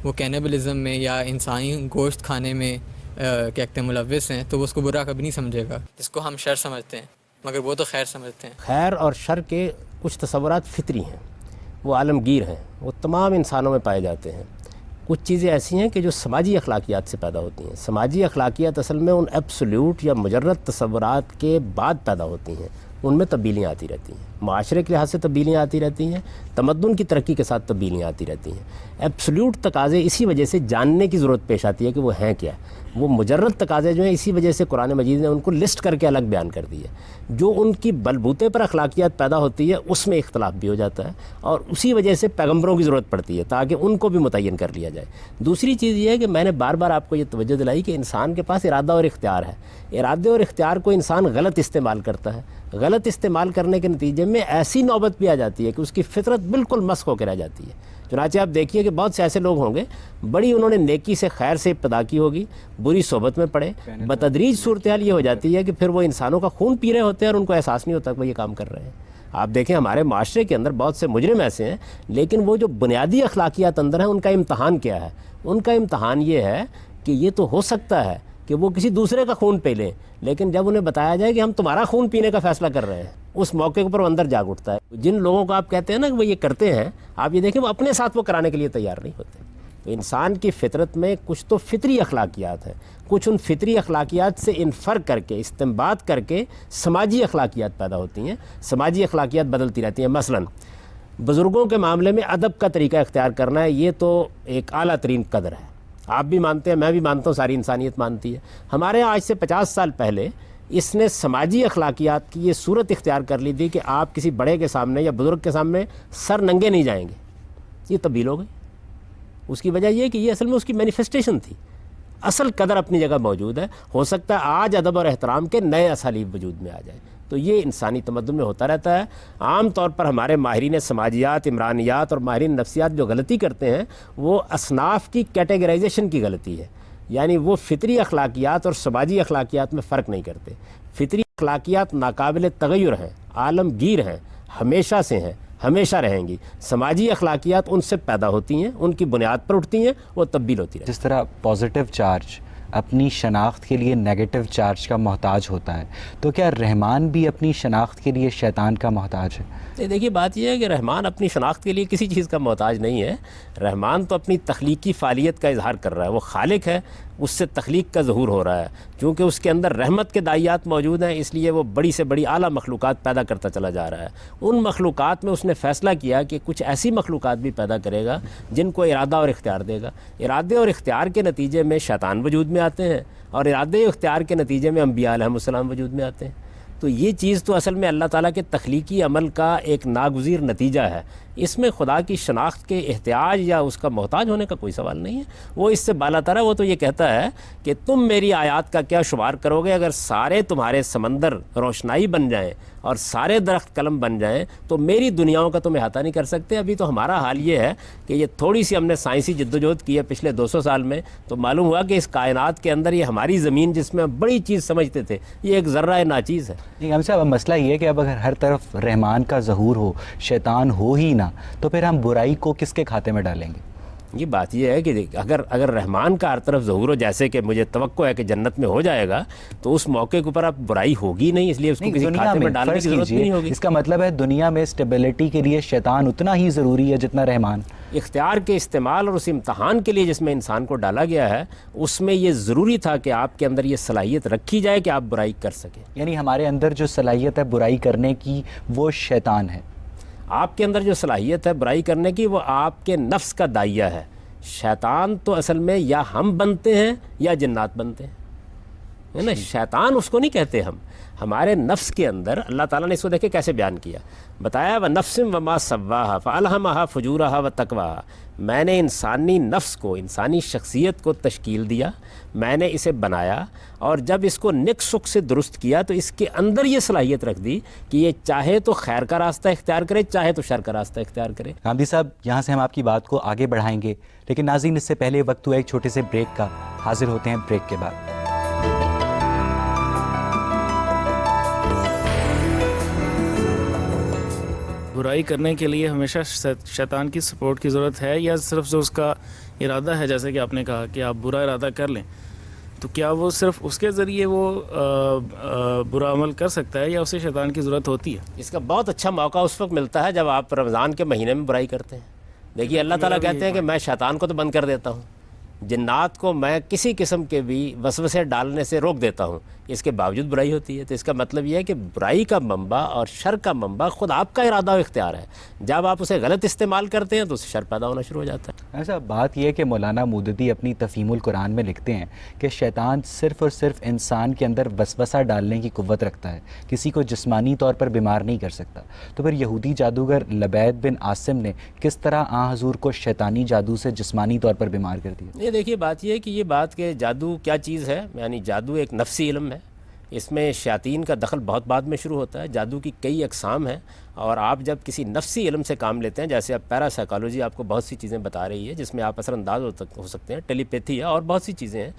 وہ کینیبلزم میں یا انسانی گوشت کھانے میں کیا کہتے ہیں ملوث ہیں، تو وہ اس کو برا کبھی نہیں سمجھے گا، جس کو ہم شر سمجھتے ہیں، مگر وہ تو خیر سمجھتے ہیں. خیر اور شر کے کچھ تصورات فطری ہیں، وہ عالمگیر ہیں، وہ تمام انسانوں میں پائے جاتے ہیں. کچھ چیزیں ایسی ہیں کہ جو سماجی اخلاقیات سے پیدا ہوتی ہیں. سماجی اخلاقیات اصل میں ان ایبسولیوٹ یا مجرد تصورات کے بعد پیدا ہوتی ہیں، ان میں تبدیلیاں آتی رہتی ہیں. معاشرے کے لحاظ سے تبدیلیاں آتی رہتی ہیں، تمدن کی ترقی کے ساتھ تبدیلیاں آتی رہتی ہیں. ایبسولیوٹ تقاضے اسی وجہ سے جاننے کی ضرورت پیش آتی ہے کہ وہ ہیں کیا. وہ مجرد تقاضے جو ہیں اسی وجہ سے قرآن مجید نے ان کو لسٹ کر کے الگ بیان کر دی ہے. جو ان کی بلبوتے پر اخلاقیات پیدا ہوتی ہے اس میں اختلاف بھی ہو جاتا ہے، اور اسی وجہ سے پیغمبروں کی ضرورت پڑتی ہے تاکہ ان کو بھی متعین کر لیا جائے. دوسری چیز یہ ہے کہ میں نے بار بار آپ کو یہ توجہ دلائی کہ انسان کے پاس ارادہ اور اختیار ہے. ارادے اور اختیار کو انسان غلط استعمال کرتا ہے. غلط استعمال کرنے کے نتیجے میں ایسی نوبت بھی آ جاتی ہے کہ اس کی فطرت بالکل مسخ ہو کے رہ جاتی ہے. چنانچہ آپ دیکھیے کہ بہت سے ایسے لوگ ہوں گے، بڑی انہوں نے نیکی سے خیر سے ابتدا کی ہوگی، بری صحبت میں پڑے، بتدریج صورتحال یہ ہو جاتی ہے کہ پھر وہ انسانوں کا خون پی رہے ہوتے ہیں اور ان کو احساس نہیں ہوتا کہ وہ یہ کام کر رہے ہیں. آپ دیکھیں ہمارے معاشرے کے اندر بہت سے مجرم ایسے ہیں، لیکن وہ جو بنیادی اخلاقیات اندر ہیں ان کا امتحان کیا ہے؟ ان کا امتحان یہ ہے کہ یہ تو ہو سکتا ہے کہ وہ کسی دوسرے کا خون پی لیں، لیکن جب انہیں بتایا جائے کہ ہم تمہارا خون پینے کا فیصلہ کر رہے ہیں، اس موقع پر وہ اندر جاگ اٹھتا ہے۔ جن لوگوں کو آپ کہتے ہیں نا کہ وہ یہ کرتے ہیں، آپ یہ دیکھیں وہ اپنے ساتھ وہ کرانے کے لیے تیار نہیں ہوتے۔ تو انسان کی فطرت میں کچھ تو فطری اخلاقیات ہیں، کچھ ان فطری اخلاقیات سے انفر کر کے استنباط کر کے سماجی اخلاقیات پیدا ہوتی ہیں، سماجی اخلاقیات بدلتی رہتی ہیں۔ مثلاً بزرگوں کے معاملے میں ادب کا طریقہ اختیار کرنا ہے، یہ تو ایک اعلیٰ ترین قدر ہے، آپ بھی مانتے ہیں، میں بھی مانتا ہوں، ساری انسانیت مانتی ہے۔ ہمارے آج سے 50 سال پہلے اس نے سماجی اخلاقیات کی یہ صورت اختیار کر لی تھی کہ آپ کسی بڑے کے سامنے یا بزرگ کے سامنے سر ننگے نہیں جائیں گے، یہ تبدیل ہو گئی۔ اس کی وجہ یہ ہے کہ یہ اصل میں اس کی مینیفیسٹیشن تھی، اصل قدر اپنی جگہ موجود ہے، ہو سکتا ہے آج ادب اور احترام کے نئے اسالیب وجود میں آ جائیں۔ تو یہ انسانی تمدن میں ہوتا رہتا ہے۔ عام طور پر ہمارے ماہرین سماجیات، عمرانیات اور ماہرین نفسیات جو غلطی کرتے ہیں وہ اصناف کی کیٹیگرائزیشن کی غلطی ہے، یعنی وہ فطری اخلاقیات اور سماجی اخلاقیات میں فرق نہیں کرتے۔ فطری اخلاقیات ناقابل تغیر ہیں، عالمگیر ہیں، ہمیشہ سے ہیں، ہمیشہ رہیں گی۔ سماجی اخلاقیات ان سے پیدا ہوتی ہیں، ان کی بنیاد پر اٹھتی ہیں، وہ تبدیل ہوتی رہتی ہیں۔ جس طرح پازیٹیو چارج اپنی شناخت کے لیے نیگیٹو چارج کا محتاج ہوتا ہے، تو کیا رحمان بھی اپنی شناخت کے لیے شیطان کا محتاج ہے؟ دیکھیے بات یہ ہے کہ رحمان اپنی شناخت کے لیے کسی چیز کا محتاج نہیں ہے۔ رحمان تو اپنی تخلیقی فعالیت کا اظہار کر رہا ہے، وہ خالق ہے، اس سے تخلیق کا ظہور ہو رہا ہے۔ چونکہ اس کے اندر رحمت کے دائیات موجود ہیں، اس لیے وہ بڑی سے بڑی اعلیٰ مخلوقات پیدا کرتا چلا جا رہا ہے۔ ان مخلوقات میں اس نے فیصلہ کیا کہ کچھ ایسی مخلوقات بھی پیدا کرے گا جن کو ارادہ اور اختیار دے گا۔ ارادے اور اختیار کے نتیجے میں شیطان وجود میں آتے ہیں، اور ارادے اور اختیار کے نتیجے میں انبیاء علیہ السلام وجود میں آتے ہیں۔ تو یہ چیز تو اصل میں اللہ تعالیٰ کے تخلیقی عمل کا ایک ناگزیر نتیجہ ہے۔ اس میں خدا کی شناخت کے احتیاج یا اس کا محتاج ہونے کا کوئی سوال نہیں ہے۔ وہ اس سے بالا تر ہے، وہ تو یہ کہتا ہے کہ تم میری آیات کا کیا شمار کرو گے؟ اگر سارے تمہارے سمندر روشنائی بن جائیں اور سارے درخت قلم بن جائیں تو میری دنیاؤں کا تم احاطہ نہیں کر سکتے۔ ابھی تو ہمارا حال یہ ہے کہ یہ تھوڑی سی ہم نے سائنسی جدوجہد کی ہے پچھلے 200 سال میں، تو معلوم ہوا کہ اس کائنات کے اندر یہ ہماری زمین جس میں ہم بڑی چیز سمجھتے تھے، یہ ایک ذرہ ناچیز ہے۔ نہیں ہم صاحب، اب مسئلہ یہ ہے کہ اب اگر ہر طرف رحمان کا ظہور ہو، شیطان ہو ہی نہ، تو پھر ہم برائی کو کس کے کھاتے میں ڈالیں گے؟ یہ بات یہ ہے کہ اگر رحمان کا ہر طرف ظہور ہو، جیسے کہ مجھے توقع ہے کہ جنت میں ہو جائے گا، تو اس موقع کے اوپر اب برائی ہوگی نہیں، اس لیے اس کو کسی کھاتے میں ڈالنے کی ضرورت نہیں ہوگی۔ اس کا مطلب ہے دنیا میں اسٹیبلٹی کے لیے شیطان اتنا ہی ضروری ہے جتنا رحمان۔ اختیار کے استعمال اور اس امتحان کے لیے جس میں انسان کو ڈالا گیا ہے، اس میں یہ ضروری تھا کہ آپ کے اندر یہ صلاحیت رکھی جائے کہ آپ برائی کر سکیں۔ یعنی ہمارے اندر جو صلاحیت ہے برائی کرنے کی، وہ شیطان ہے۔ آپ کے اندر جو صلاحیت ہے برائی کرنے کی، وہ آپ کے نفس کا دائیہ ہے۔ شیطان تو اصل میں یا ہم بنتے ہیں یا جنات بنتے ہیں، ہے نا؟ شیطان اس کو نہیں کہتے ہم، ہمارے نفس کے اندر اللہ تعالیٰ نے اس کو دیکھے کیسے بیان کیا، بتایا وَنَفْسٍ وَمَا سَوَّاهَا فَأَلْهَمَهَا فُجُورَهَا وَتَقْوَاهَا، میں نے انسانی نفس کو، انسانی شخصیت کو تشکیل دیا، میں نے اسے بنایا، اور جب اس کو نک سک سے درست کیا تو اس کے اندر یہ صلاحیت رکھ دی کہ یہ چاہے تو خیر کا راستہ اختیار کرے، چاہے تو شر کا راستہ اختیار کرے۔ گاندھی صاحب، یہاں سے ہم آپ کی بات کو آگے بڑھائیں گے، لیکن ناظرین اس سے پہلے وقت ہوا ایک چھوٹے سے بریک کا۔ حاضر ہوتے ہیں بریک کے بعد۔ برائی کرنے کے لیے ہمیشہ شیطان کی سپورٹ کی ضرورت ہے، یا صرف جو اس کا ارادہ ہے، جیسے کہ آپ نے کہا کہ آپ برا ارادہ کر لیں، تو کیا وہ صرف اس کے ذریعے وہ برا عمل کر سکتا ہے، یا اسے شیطان کی ضرورت ہوتی ہے؟ اس کا بہت اچھا موقع اس وقت ملتا ہے جب آپ رمضان کے مہینے میں برائی کرتے ہیں۔ دیکھیے اللہ تعالیٰ کہتے ہیں کہ میں شیطان کو تو بند کر دیتا ہوں، جنات کو میں کسی قسم کے بھی وسوسے ڈالنے سے روک دیتا ہوں، اس کے باوجود برائی ہوتی ہے۔ تو اس کا مطلب یہ ہے کہ برائی کا منبع اور شر کا منبع خود آپ کا ارادہ و اختیار ہے۔ جب آپ اسے غلط استعمال کرتے ہیں تو اسے شر پیدا ہونا شروع ہو جاتا ہے۔ ایسا بات یہ ہے کہ مولانا مودودی اپنی تفہیم القرآن میں لکھتے ہیں کہ شیطان صرف اور صرف انسان کے اندر وسوسہ ڈالنے کی قوت رکھتا ہے، کسی کو جسمانی طور پر بیمار نہیں کر سکتا۔ تو پھر یہودی جادوگر لبید بن عاصم نے کس طرح آن حضور کو شیطانی جادو سے جسمانی طور پر بیمار کر دیا؟ یہ دیکھیے بات یہ ہے کہ یہ بات کہ جادو کیا چیز ہے، یعنی جادو ایک نفسی علم ہے، اس میں شیاطین کا دخل بہت بعد میں شروع ہوتا ہے۔ جادو کی کئی اقسام ہیں، اور آپ جب کسی نفسی علم سے کام لیتے ہیں، جیسے اب پیرا سائیکالوجی آپ کو بہت سی چیزیں بتا رہی ہے جس میں آپ اثر انداز ہو سکتے ہیں، ٹیلی پیتھی ہے اور بہت سی چیزیں ہیں،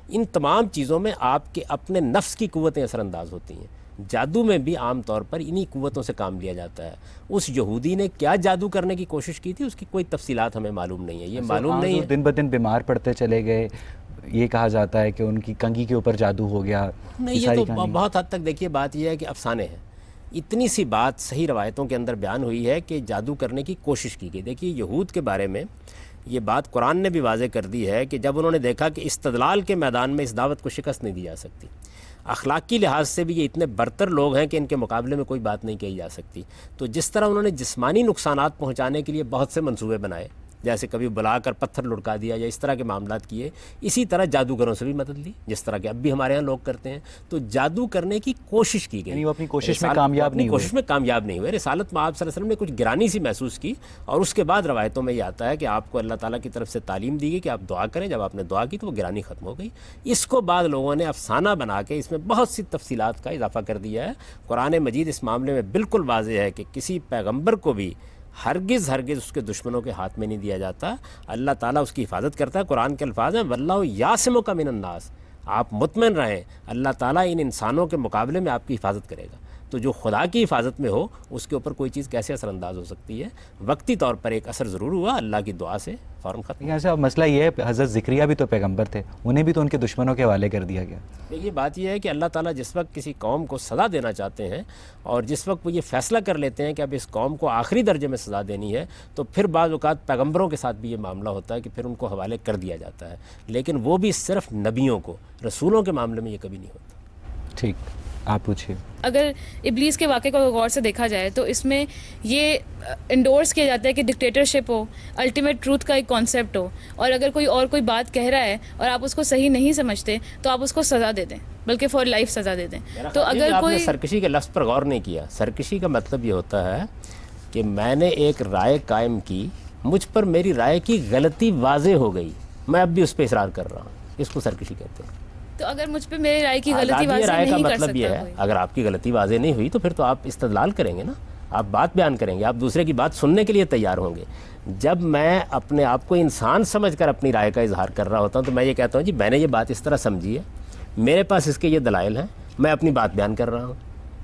ان تمام چیزوں میں آپ کے اپنے نفس کی قوتیں اثر انداز ہوتی ہیں۔ جادو میں بھی عام طور پر انہی قوتوں سے کام لیا جاتا ہے۔ اس یہودی نے کیا جادو کرنے کی کوشش کی تھی، اس کی کوئی تفصیلات ہمیں معلوم نہیں ہے، یہ معلوم نہیں ہے۔ دن بدن بیمار پڑتے چلے گئے، یہ کہا جاتا ہے کہ ان کی کنگھی کے اوپر جادو ہو گیا۔ نہیں، یہ تو بہت حد تک دیکھیے بات یہ ہے کہ افسانے ہیں، اتنی سی بات صحیح روایتوں کے اندر بیان ہوئی ہے کہ جادو کرنے کی کوشش کی گئی. دیکھیے یہود کے بارے میں یہ بات قرآن نے بھی واضح کر دی ہے کہ جب انہوں نے دیکھا کہ استدلال کے میدان میں اس دعوت کو شکست نہیں دی جا سکتی, اخلاقی لحاظ سے بھی یہ اتنے برتر لوگ ہیں کہ ان کے مقابلے میں کوئی بات نہیں کہی جا سکتی, تو جس طرح انہوں نے جسمانی نقصانات پہنچانے کے لیے بہت سے منصوبے بنائے, جیسے کبھی بلا کر پتھر لڑکا دیا یا اس طرح کے معاملات کیے, اسی طرح جادوگروں سے بھی مدد لی جس طرح کہ اب بھی ہمارے ہاں لوگ کرتے ہیں. تو جادو کرنے کی کوشش کی گئی, یعنی وہ اپنی کوشش میں کامیاب نہیں ہوئے. کوشش میں کامیاب نہیں ہوئے. رسالت میں آپ صلی اللہ علیہ وسلم نے کچھ گرانی سی محسوس کی, اور اس کے بعد روایتوں میں یہ آتا ہے کہ آپ کو اللہ تعالیٰ کی طرف سے تعلیم دی گئی کہ آپ دعا کریں. جب آپ نے دعا کی تو وہ گرانی ختم ہو گئی. اس کو بعد لوگوں نے افسانہ بنا کے اس میں بہت سی تفصیلات کا اضافہ کر دیا ہے. قرآن مجید اس معاملے میں بالکل واضح ہے کہ کسی پیغمبر کو بھی ہرگز اس کے دشمنوں کے ہاتھ میں نہیں دیا جاتا. اللہ تعالیٰ اس کی حفاظت کرتا ہے. قرآن کے الفاظ ہیں واللہ یعصمک من الناس, آپ مطمئن رہیں اللہ تعالیٰ ان انسانوں کے مقابلے میں آپ کی حفاظت کرے گا. تو جو خدا کی حفاظت میں ہو اس کے اوپر کوئی چیز کیسے اثر انداز ہو سکتی ہے. وقتی طور پر ایک اثر ضرور ہوا, اللہ کی دعا سے فوراً ختم. یہاں سے مسئلہ یہ ہے حضرت زکریا بھی تو پیغمبر تھے, انہیں بھی تو ان کے دشمنوں کے حوالے کر دیا گیا. دیکھیے بات یہ ہے کہ اللہ تعالیٰ جس وقت کسی قوم کو سزا دینا چاہتے ہیں اور جس وقت وہ یہ فیصلہ کر لیتے ہیں کہ اب اس قوم کو آخری درجے میں سزا دینی ہے, تو پھر بعض اوقات پیغمبروں کے ساتھ بھی یہ معاملہ ہوتا ہے کہ پھر ان کو حوالے کر دیا جاتا ہے, لیکن وہ بھی صرف نبیوں کو, رسولوں کے معاملے میں یہ کبھی نہیں ہوتا. ٹھیک, آپ پوچھیے. اگر ابلیس کے واقعے کو غور سے دیکھا جائے تو اس میں یہ انڈورس کیا جاتا ہے کہ ڈکٹیٹرشپ ہو, الٹیمیٹ ٹروتھ کا ایک کانسیپٹ ہو, اور اگر کوئی بات کہہ رہا ہے اور آپ اس کو صحیح نہیں سمجھتے تو آپ اس کو سزا دے دیں, بلکہ فار لائف سزا دے دیں. تو اگر آپ نے کوئی سرکشی کے لفظ پر غور نہیں کیا. سرکشی کا مطلب یہ ہوتا ہے کہ میں نے ایک رائے قائم کی, مجھ پر میری رائے کی غلطی واضح ہو گئی, میں اب بھی اس پہ اصرار کر رہا ہوں, اس کو سرکشی کہتے ہیں. تو اگر مجھ پہ میری رائے کی غلطی آزادی واضح رائے کا نہیں کر مطلب یہ سکتا ہے کوئی, اگر آپ کی غلطی واضح نہیں ہوئی تو پھر تو آپ استدلال کریں گے نا, آپ بات بیان کریں گے, آپ دوسرے کی بات سننے کے لیے تیار ہوں گے. جب میں اپنے آپ کو انسان سمجھ کر اپنی رائے کا اظہار کر رہا ہوتا ہوں تو میں یہ کہتا ہوں جی میں نے یہ بات اس طرح سمجھی ہے, میرے پاس اس کے یہ دلائل ہیں, میں اپنی بات بیان کر رہا ہوں.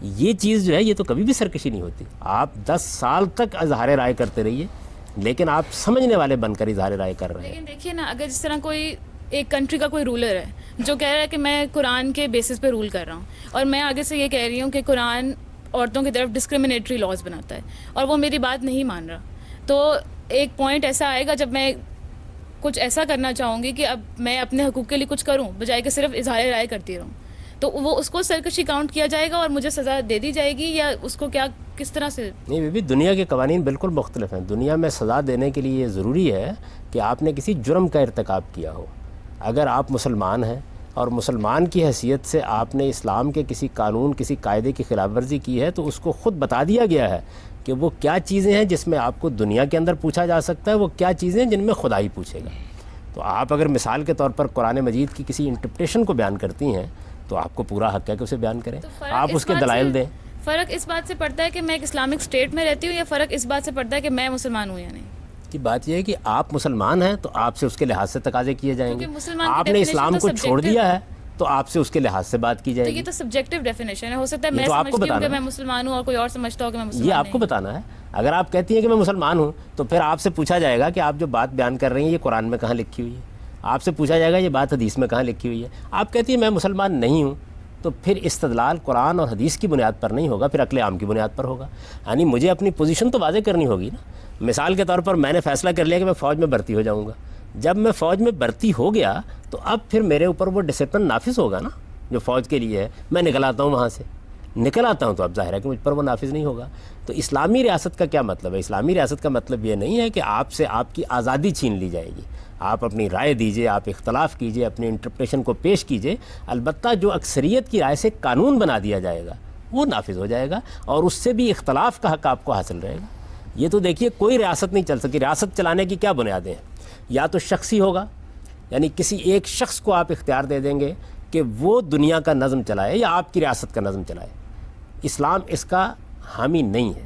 یہ چیز جو ہے یہ تو کبھی بھی سرکشی نہیں ہوتی. آپ 10 سال تک اظہار رائے کرتے رہیے, لیکن آپ سمجھنے والے بن کر اظہار رائے کر رہے ہیں. لیکن دیکھیے نا, اگر جس طرح کوئی ایک کنٹری کا کوئی رولر ہے جو کہہ رہا ہے کہ میں قرآن کے بیسس پہ رول کر رہا ہوں, اور میں آگے سے یہ کہہ رہی ہوں کہ قرآن عورتوں کی طرف ڈسکریمنیٹری لاز بناتا ہے, اور وہ میری بات نہیں مان رہا, تو ایک پوائنٹ ایسا آئے گا جب میں کچھ ایسا کرنا چاہوں گی کہ اب میں اپنے حقوق کے لیے کچھ کروں بجائے کہ صرف اظہار رائے کرتی رہوں, تو وہ اس کو سرکشی کاؤنٹ کیا جائے گا اور مجھے سزا دے دی جائے گی, یا اس کو کیا کس طرح سے؟ نہیں بھی دنیا کے قوانین بالکل مختلف ہیں. دنیا میں سزا دینے کے لیے یہ ضروری ہے کہ آپ نے کسی جرم کا ارتکاب کیا ہو. اگر آپ مسلمان ہیں اور مسلمان کی حیثیت سے آپ نے اسلام کے کسی قانون, کسی قاعدے کی خلاف ورزی کی ہے, تو اس کو خود بتا دیا گیا ہے کہ وہ کیا چیزیں ہیں جس میں آپ کو دنیا کے اندر پوچھا جا سکتا ہے, وہ کیا چیزیں ہیں جن میں خدا ہی پوچھے گا. تو آپ اگر مثال کے طور پر قرآن مجید کی کسی انٹرپریٹیشن کو بیان کرتی ہیں تو آپ کو پورا حق ہے کہ اسے بیان کریں, آپ اس کے دلائل دیں. فرق اس بات سے پڑتا ہے کہ میں ایک اسلامک اسٹیٹ میں رہتی ہوں, یا فرق اس بات سے پڑتا ہے کہ میں مسلمان ہوں یا نہیں؟ کی بات یہ ہے کہ آپ مسلمان ہیں تو آپ سے اس کے لحاظ سے تقاضے کیے جائیں گے. کیونکہ مسلمان کی آپ نے اسلام definition کو تو چھوڑ subjective دیا ہے تو آپ سے اس کے لحاظ سے بات کی جائے تو گی. یہ تو سبجیکٹو ڈیفینیشن ہے, ہو سکتا ہے یہ میں تو آپ کو سمجھتی ہوں بتانا کہ ہے. میں مسلمان ہوں اور کوئی اور سمجھتا ہو کہ میں مسلمان یہ آپ کو بتانا ہے. اگر آپ کہتی ہیں کہ میں مسلمان ہوں تو پھر آپ سے پوچھا جائے گا کہ آپ جو بات بیان کر رہی ہیں یہ قرآن میں کہاں لکھی ہوئی ہے. آپ سے پوچھا جائے گا یہ بات حدیث میں کہاں لکھی ہوئی ہے. آپ کہتی ہیں میں مسلمان نہیں ہوں, تو پھر استدلال قرآن اور حدیث کی بنیاد پر نہیں ہوگا, پھر عقل عام کی بنیاد پر ہوگا. یعنی مجھے اپنی پوزیشن تو واضح کرنی ہوگی نا. مثال کے طور پر میں نے فیصلہ کر لیا کہ میں فوج میں بھرتی ہو جاؤں گا. جب میں فوج میں بھرتی ہو گیا تو اب پھر میرے اوپر وہ ڈسپلن نافذ ہوگا نا جو فوج کے لیے ہے. میں نکل آتا ہوں, وہاں سے نکل آتا ہوں تو اب ظاہر ہے کہ مجھ پر وہ نافذ نہیں ہوگا. تو اسلامی ریاست کا کیا مطلب ہے؟ اسلامی ریاست کا مطلب یہ نہیں ہے کہ آپ سے آپ کی آزادی چھین لی جائے گی. آپ اپنی رائے دیجئے, آپ اختلاف کیجئے, اپنی انٹرپریشن کو پیش کیجئے, البتہ جو اکثریت کی رائے سے قانون بنا دیا جائے گا وہ نافذ ہو جائے گا, اور اس سے بھی اختلاف کا حق آپ کو حاصل رہے گا. یہ تو دیکھیے کوئی ریاست نہیں چل سکتی. ریاست چلانے کی کیا بنیادیں ہیں؟ یا تو شخصی ہوگا, یعنی کسی ایک شخص کو آپ اختیار دے دیں گے کہ وہ دنیا کا نظم چلائے یا آپ کی ریاست کا نظم چلائے. اسلام اس کا حامی نہیں ہے.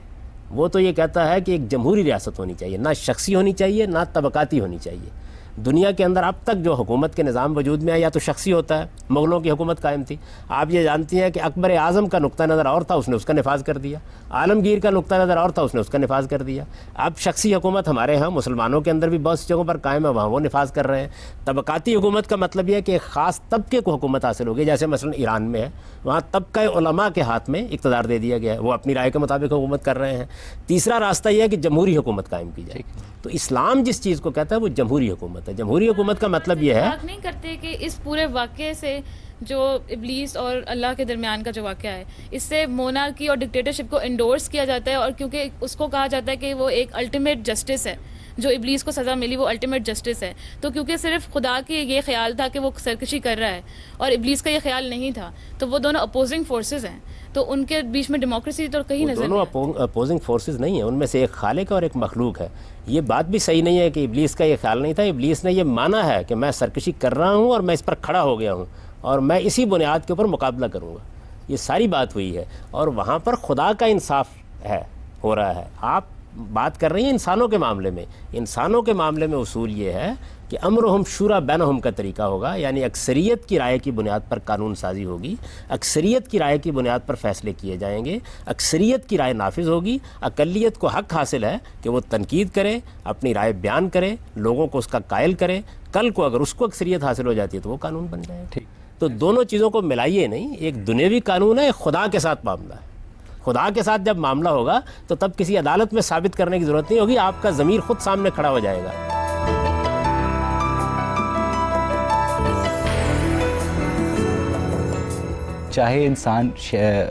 وہ تو یہ کہتا ہے کہ ایک جمہوری ریاست ہونی چاہیے, نہ شخصی ہونی چاہیے نہ طبقاتی ہونی چاہیے. دنیا کے اندر اب تک جو حکومت کے نظام وجود میں ہے یا تو شخصی ہوتا ہے، مغلوں کی حکومت قائم تھی، آپ یہ جانتی ہیں کہ اکبر اعظم کا نقطہ نظر اور تھا، اس نے اس کا نفاذ کر دیا، عالمگیر کا نقطہ نظر اور تھا، اس نے اس کا نفاذ کر دیا۔ اب شخصی حکومت ہمارے ہاں مسلمانوں کے اندر بھی بہت سی جگہوں پر قائم ہے، وہاں وہ نفاذ کر رہے ہیں۔ طبقاتی حکومت کا مطلب یہ ہے کہ ایک خاص طبقے کو حکومت حاصل ہوگی، جیسے مثلا ایران میں ہے، وہاں طبقہ علماء کے ہاتھ میں اقتدار دے دیا گیا ہے، وہ اپنی رائے کے مطابق حکومت کر رہے ہیں۔ تیسرا راستہ یہ ہے کہ جمہوری حکومت قائم کی جائے۔ تو اسلام جس چیز کو کہتا ہے وہ جمہوری حکومت ہے۔ جمہوری حکومت کا مطلب یہ ہے، اتفاق نہیں کرتے کہ اس پورے واقعے سے جو ابلیس اور اللہ کے درمیان کا جو واقعہ ہے، اس سے مونارکی اور ڈکٹیٹرشپ کو انڈورس کیا جاتا ہے، اور کیونکہ اس کو کہا جاتا ہے کہ وہ ایک الٹیمیٹ جسٹس ہے، جو ابلیس کو سزا ملی وہ الٹیمیٹ جسٹس ہے، تو کیونکہ صرف خدا کی یہ خیال تھا کہ وہ سرکشی کر رہا ہے اور ابلیس کا یہ خیال نہیں تھا، تو وہ دونوں اپوزنگ فورسز ہیں، تو ان کے بیچ میں ڈیموکریسی تو کہیں نظر دونوں نہیں اپوزنگ فورسز نہیں ہیں، ان میں سے ایک خالق ہے اور ایک مخلوق ہے۔ یہ بات بھی صحیح نہیں ہے کہ ابلیس کا یہ خیال نہیں تھا، ابلیس نے یہ مانا ہے کہ میں سرکشی کر رہا ہوں اور میں اس پر کھڑا ہو گیا ہوں اور میں اسی بنیاد کے اوپر مقابلہ کروں گا، یہ ساری بات ہوئی ہے، اور وہاں پر خدا کا انصاف ہے، ہو رہا ہے۔ آپ بات کر رہی ہیں انسانوں کے معاملے میں، انسانوں کے معاملے میں اصول یہ ہے کہ امرہم شورا بینہم کا طریقہ ہوگا، یعنی اکثریت کی رائے کی بنیاد پر قانون سازی ہوگی، اکثریت کی رائے کی بنیاد پر فیصلے کیے جائیں گے، اکثریت کی رائے نافذ ہوگی، اقلیت کو حق حاصل ہے کہ وہ تنقید کرے، اپنی رائے بیان کرے، لوگوں کو اس کا قائل کرے، کل کو اگر اس کو اکثریت حاصل ہو جاتی ہے تو وہ قانون بن جائے گا۔ تو دونوں چیزوں کو ملائیے نہیں، ایک دنیاوی قانون ہے، ایک خدا کے ساتھ معاملہ ہے۔ خدا کے ساتھ جب معاملہ ہوگا تو تب کسی عدالت میں ثابت کرنے کی ضرورت نہیں ہوگی، آپ کا ضمیر خود سامنے کھڑا ہو جائے گا۔ چاہے انسان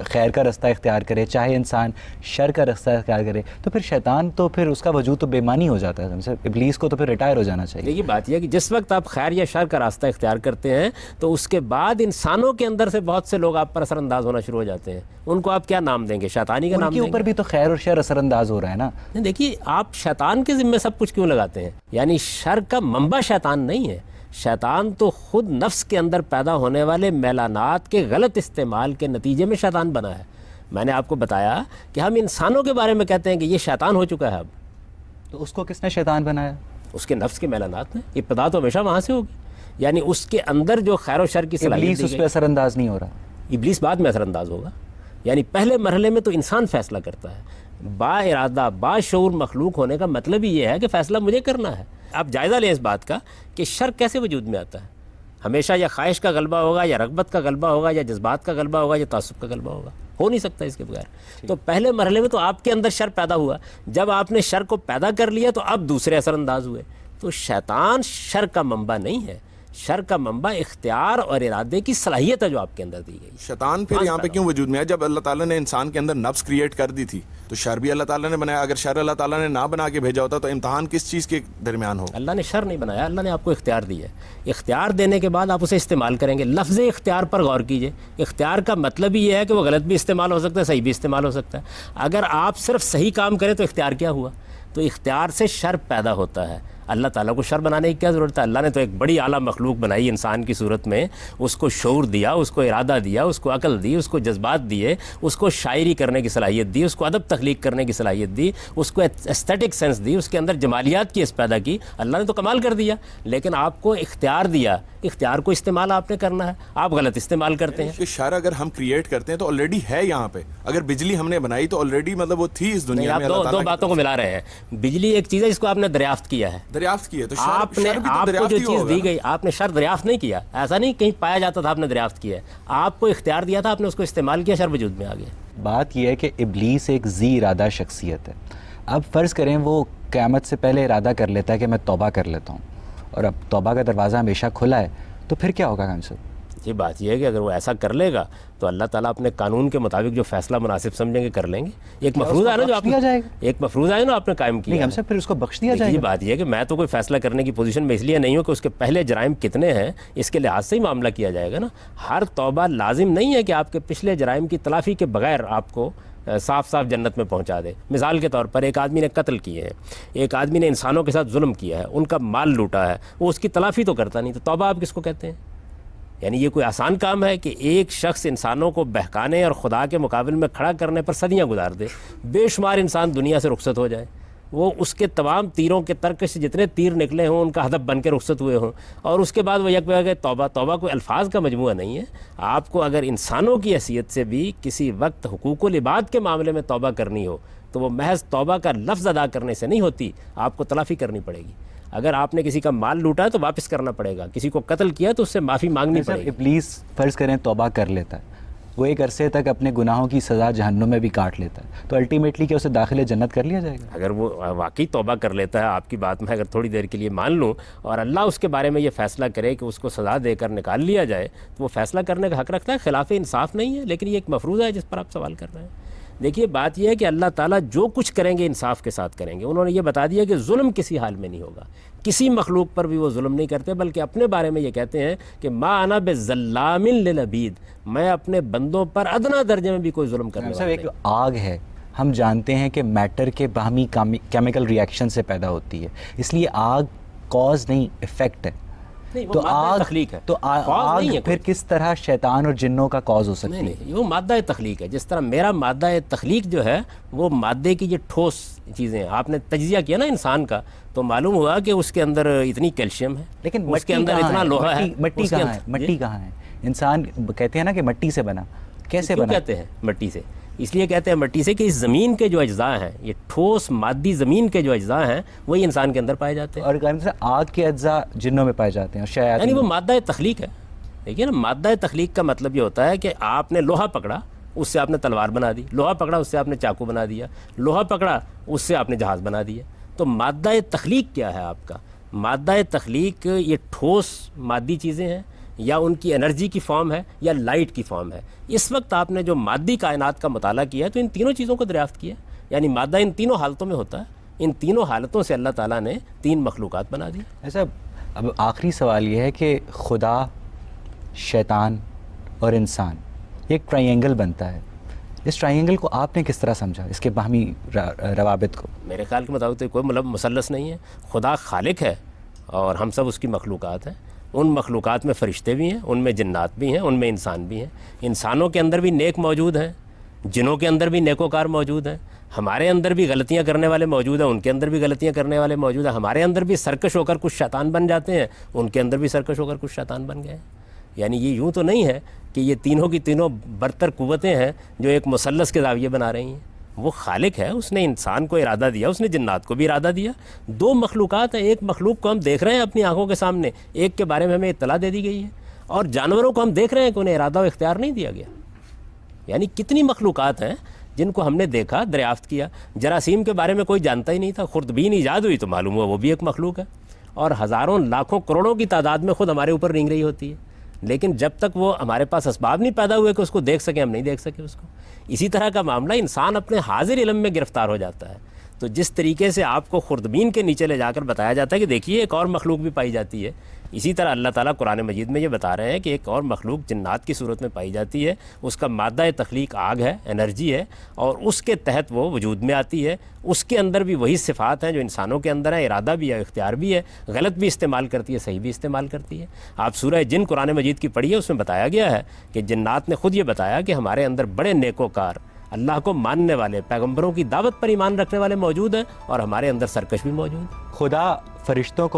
خیر کا رستہ اختیار کرے، چاہے انسان شر کا رستہ اختیار کرے، تو پھر شیطان تو پھر اس کا وجود تو بے معنی ہو جاتا ہے، ابلیس کو تو پھر ریٹائر ہو جانا چاہیے۔ دیکھیے بات یہ ہے کہ جس وقت آپ خیر یا شر کا راستہ اختیار کرتے ہیں تو اس کے بعد انسانوں کے اندر سے بہت سے لوگ آپ پر اثر انداز ہونا شروع ہو جاتے ہیں، ان کو آپ کیا نام دیں گے؟ شیطانی کا نام ان کے دیں گے؟ اوپر بھی تو خیر اور شر اثر انداز ہو رہا ہے نا۔ نہیں، دیکھیے آپ شیطان کے ذمے سب کچھ کیوں لگاتے ہیں؟ یعنی شر کا منبع شیطان نہیں ہے، شیطان تو خود نفس کے اندر پیدا ہونے والے میلانات کے غلط استعمال کے نتیجے میں شیطان بنا ہے۔ میں نے آپ کو بتایا کہ ہم انسانوں کے بارے میں کہتے ہیں کہ یہ شیطان ہو چکا ہے، اب تو اس کو کس نے شیطان بنایا؟ اس کے نفس کے میلانات نے، ابتدا تو ہمیشہ وہاں سے ہوگی، یعنی اس کے اندر جو خیر و شر کی صلاحیت ابلیس دی اس گئی۔ پہ اثر انداز نہیں ہو رہا؟ ابلیس بعد میں اثر انداز ہوگا، یعنی پہلے مرحلے میں تو انسان فیصلہ کرتا ہے، با ارادہ با شعور مخلوق ہونے کا مطلب ہی یہ ہے کہ فیصلہ مجھے کرنا ہے۔ آپ جائزہ لیں اس بات کا کہ شر کیسے وجود میں آتا ہے، ہمیشہ یا خواہش کا غلبہ ہوگا، یا رغبت کا غلبہ ہوگا، یا جذبات کا غلبہ ہوگا، یا تعصب کا غلبہ ہوگا، ہو نہیں سکتا اس کے بغیر۔ تو پہلے مرحلے میں تو آپ کے اندر شر پیدا ہوا، جب آپ نے شر کو پیدا کر لیا تو اب دوسرے اثر انداز ہوئے۔ تو شیطان شر کا منبع نہیں ہے، شر کا منبع اختیار اور ارادے کی صلاحیت ہے جو آپ کے اندر دی گئی۔ شیطان پھر یہاں پہ کیوں وجود میں ہے؟ جب اللہ تعالیٰ نے انسان کے اندر نفس کریٹ کر دی تھی تو شر بھی اللہ تعالیٰ نے بنایا، اگر شر اللہ تعالیٰ نے نہ بنا کے بھیجا ہوتا تو امتحان کس چیز کے درمیان ہو؟ اللہ نے شر نہیں بنایا، اللہ نے آپ کو اختیار دیا ہے، اختیار دینے کے بعد آپ اسے استعمال کریں گے۔ لفظ اختیار پر غور کیجئے، اختیار کا مطلب ہی یہ ہے کہ وہ غلط بھی استعمال ہو سکتا ہے، صحیح بھی استعمال ہو سکتا ہے۔ اگر آپ صرف صحیح کام کریں تو اختیار کیا ہوا؟ تو اختیار سے شر پیدا ہوتا ہے۔ اللہ تعالیٰ کو شر بنانے کی کیا ضرورت ہے؟ اللہ نے تو ایک بڑی اعلیٰ مخلوق بنائی انسان کی صورت میں، اس کو شعور دیا، اس کو ارادہ دیا، اس کو عقل دی، اس کو جذبات دیے، اس کو شاعری کرنے کی صلاحیت دی، اس کو ادب تخلیق کرنے کی صلاحیت دی، اس کو ایستھیٹک سینس دی، اس کے اندر جمالیات کی اس پیدا کی۔ اللہ نے تو کمال کر دیا، لیکن آپ کو اختیار دیا، اختیار کو استعمال آپ نے کرنا ہے، آپ غلط استعمال کرتے ہیں۔ کہ شر اگر ہم کریٹ کرتے ہیں تو آلریڈی ہے یہاں پہ، اگر بجلی ہم نے بنائی تو آلریڈی مطلب وہ تھی اس دنیا میں۔ آپ دو باتوں کو ملا رہے ہیں، بجلی ایک چیز ہے جس کو آپ نے دریافت کیا ہے، دریافت کی ہے، تو آپ نے آپ کو جو چیز دی گئی، آپ نے شر دریافت نہیں کیا، ایسا نہیں کہیں پایا جاتا تھا آپ نے دریافت کیا ہے، آپ کو اختیار دیا تھا، آپ نے اس کو استعمال کیا، شر وجود میں آ گیا۔ بات یہ ہے کہ ابلیس ایک ذی ارادہ شخصیت ہے۔ اب فرض کریں وہ قیامت سے پہلے ارادہ کر لیتا ہے کہ میں توبہ کر لیتا ہوں، اور اب توبہ کا دروازہ ہمیشہ کھلا ہے، تو پھر کیا ہوگا کام صاحب؟ یہ بات یہ ہے کہ اگر وہ ایسا کر لے گا تو اللہ تعالیٰ اپنے قانون کے مطابق جو فیصلہ مناسب سمجھیں گے کر لیں گے۔ ایک مفروضہ ہے نا جو آپ ایک مفروضہ ہے نا آپ نے قائم کیا، نہیں ہم سے پھر اس کو بخش دیا جائے یہ گا۔ بات یہ ہے کہ میں تو کوئی فیصلہ کرنے کی پوزیشن میں اس لیے نہیں ہوں کہ اس کے پہلے جرائم کتنے ہیں اس کے لحاظ سے ہی معاملہ کیا جائے گا نا۔ ہر توبہ لازم نہیں ہے کہ آپ کے پچھلے جرائم کی تلافی کے بغیر آپ کو صاف صاف جنت میں پہنچا دے۔ مثال کے طور پر ایک آدمی نے قتل کیے ہیں، ایک آدمی نے انسانوں کے ساتھ ظلم کیا ہے، ان کا مال لوٹا ہے، وہ اس کی تلافی تو کرتا نہیں، تو توبہ آپ کس کو کہتے ہیں؟ یعنی یہ کوئی آسان کام ہے کہ ایک شخص انسانوں کو بہکانے اور خدا کے مقابل میں کھڑا کرنے پر صدیاں گزار دے، بے شمار انسان دنیا سے رخصت ہو جائے، وہ اس کے تمام تیروں کے ترکش سے جتنے تیر نکلے ہوں ان کا ہدف بن کے رخصت ہوئے ہوں، اور اس کے بعد وہ یک کہ توبہ. توبہ کوئی الفاظ کا مجموعہ نہیں ہے. آپ کو اگر انسانوں کی حیثیت سے بھی کسی وقت حقوق العباد کے معاملے میں توبہ کرنی ہو تو وہ محض توبہ کا لفظ ادا کرنے سے نہیں ہوتی، آپ کو تلافی کرنی پڑے گی. اگر آپ نے کسی کا مال لوٹا ہے تو واپس کرنا پڑے گا، کسی کو قتل کیا تو اس سے معافی مانگنی پڑے گی. ابلیس فرض کریں توبہ کر لیتا ہے، وہ ایک عرصے تک اپنے گناہوں کی سزا جہنم میں بھی کاٹ لیتا ہے، تو الٹیمیٹلی کیا اسے داخل جنت کر لیا جائے گا؟ اگر وہ واقعی توبہ کر لیتا ہے، آپ کی بات میں اگر تھوڑی دیر کے لیے مان لوں اور اللہ اس کے بارے میں یہ فیصلہ کرے کہ اس کو سزا دے کر نکال لیا جائے، تو وہ فیصلہ کرنے کا حق رکھتا ہے. خلاف انصاف نہیں ہے، لیکن یہ ایک مفروضہ ہے جس پر آپ سوال کر رہے ہیں. دیکھیے بات یہ ہے کہ اللہ تعالیٰ جو کچھ کریں گے انصاف کے ساتھ کریں گے. انہوں نے یہ بتا دیا کہ ظلم کسی حال میں نہیں ہوگا، کسی مخلوق پر بھی وہ ظلم نہیں کرتے، بلکہ اپنے بارے میں یہ کہتے ہیں کہ ما انا بظلام للعبید، میں اپنے بندوں پر ادنا درجے میں بھی کوئی ظلم کرنے والا ایک نہیں. آگ ہے، ہم جانتے ہیں کہ میٹر کے باہمی کیمیکل ریئیکشن سے پیدا ہوتی ہے، اس لیے آگ کاز نہیں افیکٹ ہے. تو آگ تخلیق ہے، تو آگ پھر کس طرح شیطان اور جنوں کا کاز ہو سکتی ہے؟ نہیں، وہ مادہ تخلیق ہے. جس طرح میرا مادہ تخلیق جو ہے وہ مادے کی یہ ٹھوس چیزیں، آپ نے تجزیہ کیا نا انسان کا تو معلوم ہوا کہ اس کے اندر اتنی کیلشیم ہے، لیکن اس کے اندر اتنا لوہا ہے. مٹی کہاں ہے؟ مٹی کہاں ہے؟ انسان کہتے ہیں نا کہ مٹی سے بنا، کیسے بنا؟ کہتے ہیں مٹی سے، اس لیے کہتے ہیں مٹی سے کہ اس زمین کے جو اجزاء ہیں، یہ ٹھوس مادی زمین کے جو اجزاء ہیں وہی انسان کے اندر پائے جاتے ہیں. اور آگ کے اجزاء جنوں میں پائے جاتے ہیں اور شیاطین، یعنی وہ مادہ تخلیق ہے. دیکھیے نا، مادہ تخلیق کا مطلب یہ ہوتا ہے کہ آپ نے لوہا پکڑا، اس سے آپ نے تلوار بنا دی، لوہا پکڑا اس سے آپ نے چاقو بنا دیا، لوہا پکڑا اس سے آپ نے جہاز بنا دیا. تو مادہ تخلیق کیا ہے آپ کا؟ مادہ تخلیق یہ ٹھوس مادی چیزیں ہیں، یا ان کی انرجی کی فارم ہے، یا لائٹ کی فارم ہے. اس وقت آپ نے جو مادی کائنات کا مطالعہ کیا ہے تو ان تینوں چیزوں کو دریافت کیا ہے. یعنی مادہ ان تینوں حالتوں میں ہوتا ہے، ان تینوں حالتوں سے اللہ تعالیٰ نے 3 مخلوقات بنا دی. ایسا اب آخری سوال یہ ہے کہ خدا، شیطان اور انسان ایک ٹرائنگل بنتا ہے، اس ٹرائنگل کو آپ نے کس طرح سمجھا، اس کے باہمی روابط کو؟ میرے خیال کے مطابق تو کوئی مثلث نہیں ہے. خدا خالق ہے اور ہم سب اس کی مخلوقات ہیں. ان مخلوقات میں فرشتے بھی ہیں، ان میں جنات بھی ہیں، ان میں انسان بھی ہیں. انسانوں کے اندر بھی نیک موجود ہیں، جنوں کے اندر بھی نیکوکار موجود ہیں. ہمارے اندر بھی غلطیاں کرنے والے موجود ہیں، ان کے اندر بھی غلطیاں کرنے والے موجود ہیں. ہمارے اندر بھی سرکش ہو کر کچھ شیطان بن جاتے ہیں، ان کے اندر بھی سرکش ہو کر کچھ شیطان بن گئے ہیں. یعنی یہ یوں تو نہیں ہے کہ یہ تینوں کی تینوں برتر قوتیں ہیں جو ایک مثلث کے زاویے بنا رہی ہیں. وہ خالق ہے، اس نے انسان کو ارادہ دیا، اس نے جنات کو بھی ارادہ دیا. 2 مخلوقات ہیں، ایک مخلوق کو ہم دیکھ رہے ہیں اپنی آنکھوں کے سامنے، ایک کے بارے میں ہمیں اطلاع دے دی گئی ہے، اور جانوروں کو ہم دیکھ رہے ہیں کہ انہیں ارادہ و اختیار نہیں دیا گیا. یعنی کتنی مخلوقات ہیں جن کو ہم نے دیکھا، دریافت کیا. جراثیم کے بارے میں کوئی جانتا ہی نہیں تھا، خوردبین ایجاد ہوئی تو معلوم ہوا وہ بھی ایک مخلوق ہے، اور ہزاروں لاکھوں کروڑوں کی تعداد میں خود ہمارے اوپر رینگ رہی ہوتی ہے. لیکن جب تک وہ ہمارے پاس اسباب نہیں پیدا ہوئے کہ اس کو دیکھ سکیں، ہم نہیں دیکھ سکے اس کو. اسی طرح کا معاملہ انسان اپنے حاضر علم میں گرفتار ہو جاتا ہے. تو جس طریقے سے آپ کو خوردبین کے نیچے لے جا کر بتایا جاتا ہے کہ دیکھیے ایک اور مخلوق بھی پائی جاتی ہے، اسی طرح اللہ تعالیٰ قرآن مجید میں یہ بتا رہے ہیں کہ ایک اور مخلوق جنات کی صورت میں پائی جاتی ہے. اس کا مادہ تخلیق آگ ہے، انرجی ہے، اور اس کے تحت وہ وجود میں آتی ہے. اس کے اندر بھی وہی صفات ہیں جو انسانوں کے اندر ہیں، ارادہ بھی ہے، اختیار بھی ہے، غلط بھی استعمال کرتی ہے، صحیح بھی استعمال کرتی ہے. آپ سورہ جن قرآن مجید کی پڑھی ہے، اس میں بتایا گیا ہے کہ جنات نے خود یہ بتایا کہ ہمارے اندر بڑے نیکوکار، اللہ کو ماننے والے، پیغمبروں کی دعوت پر ایمان رکھنے والے موجود ہیں، اور ہمارے اندر سرکش بھی موجود ہے. خدا فرشتوں کو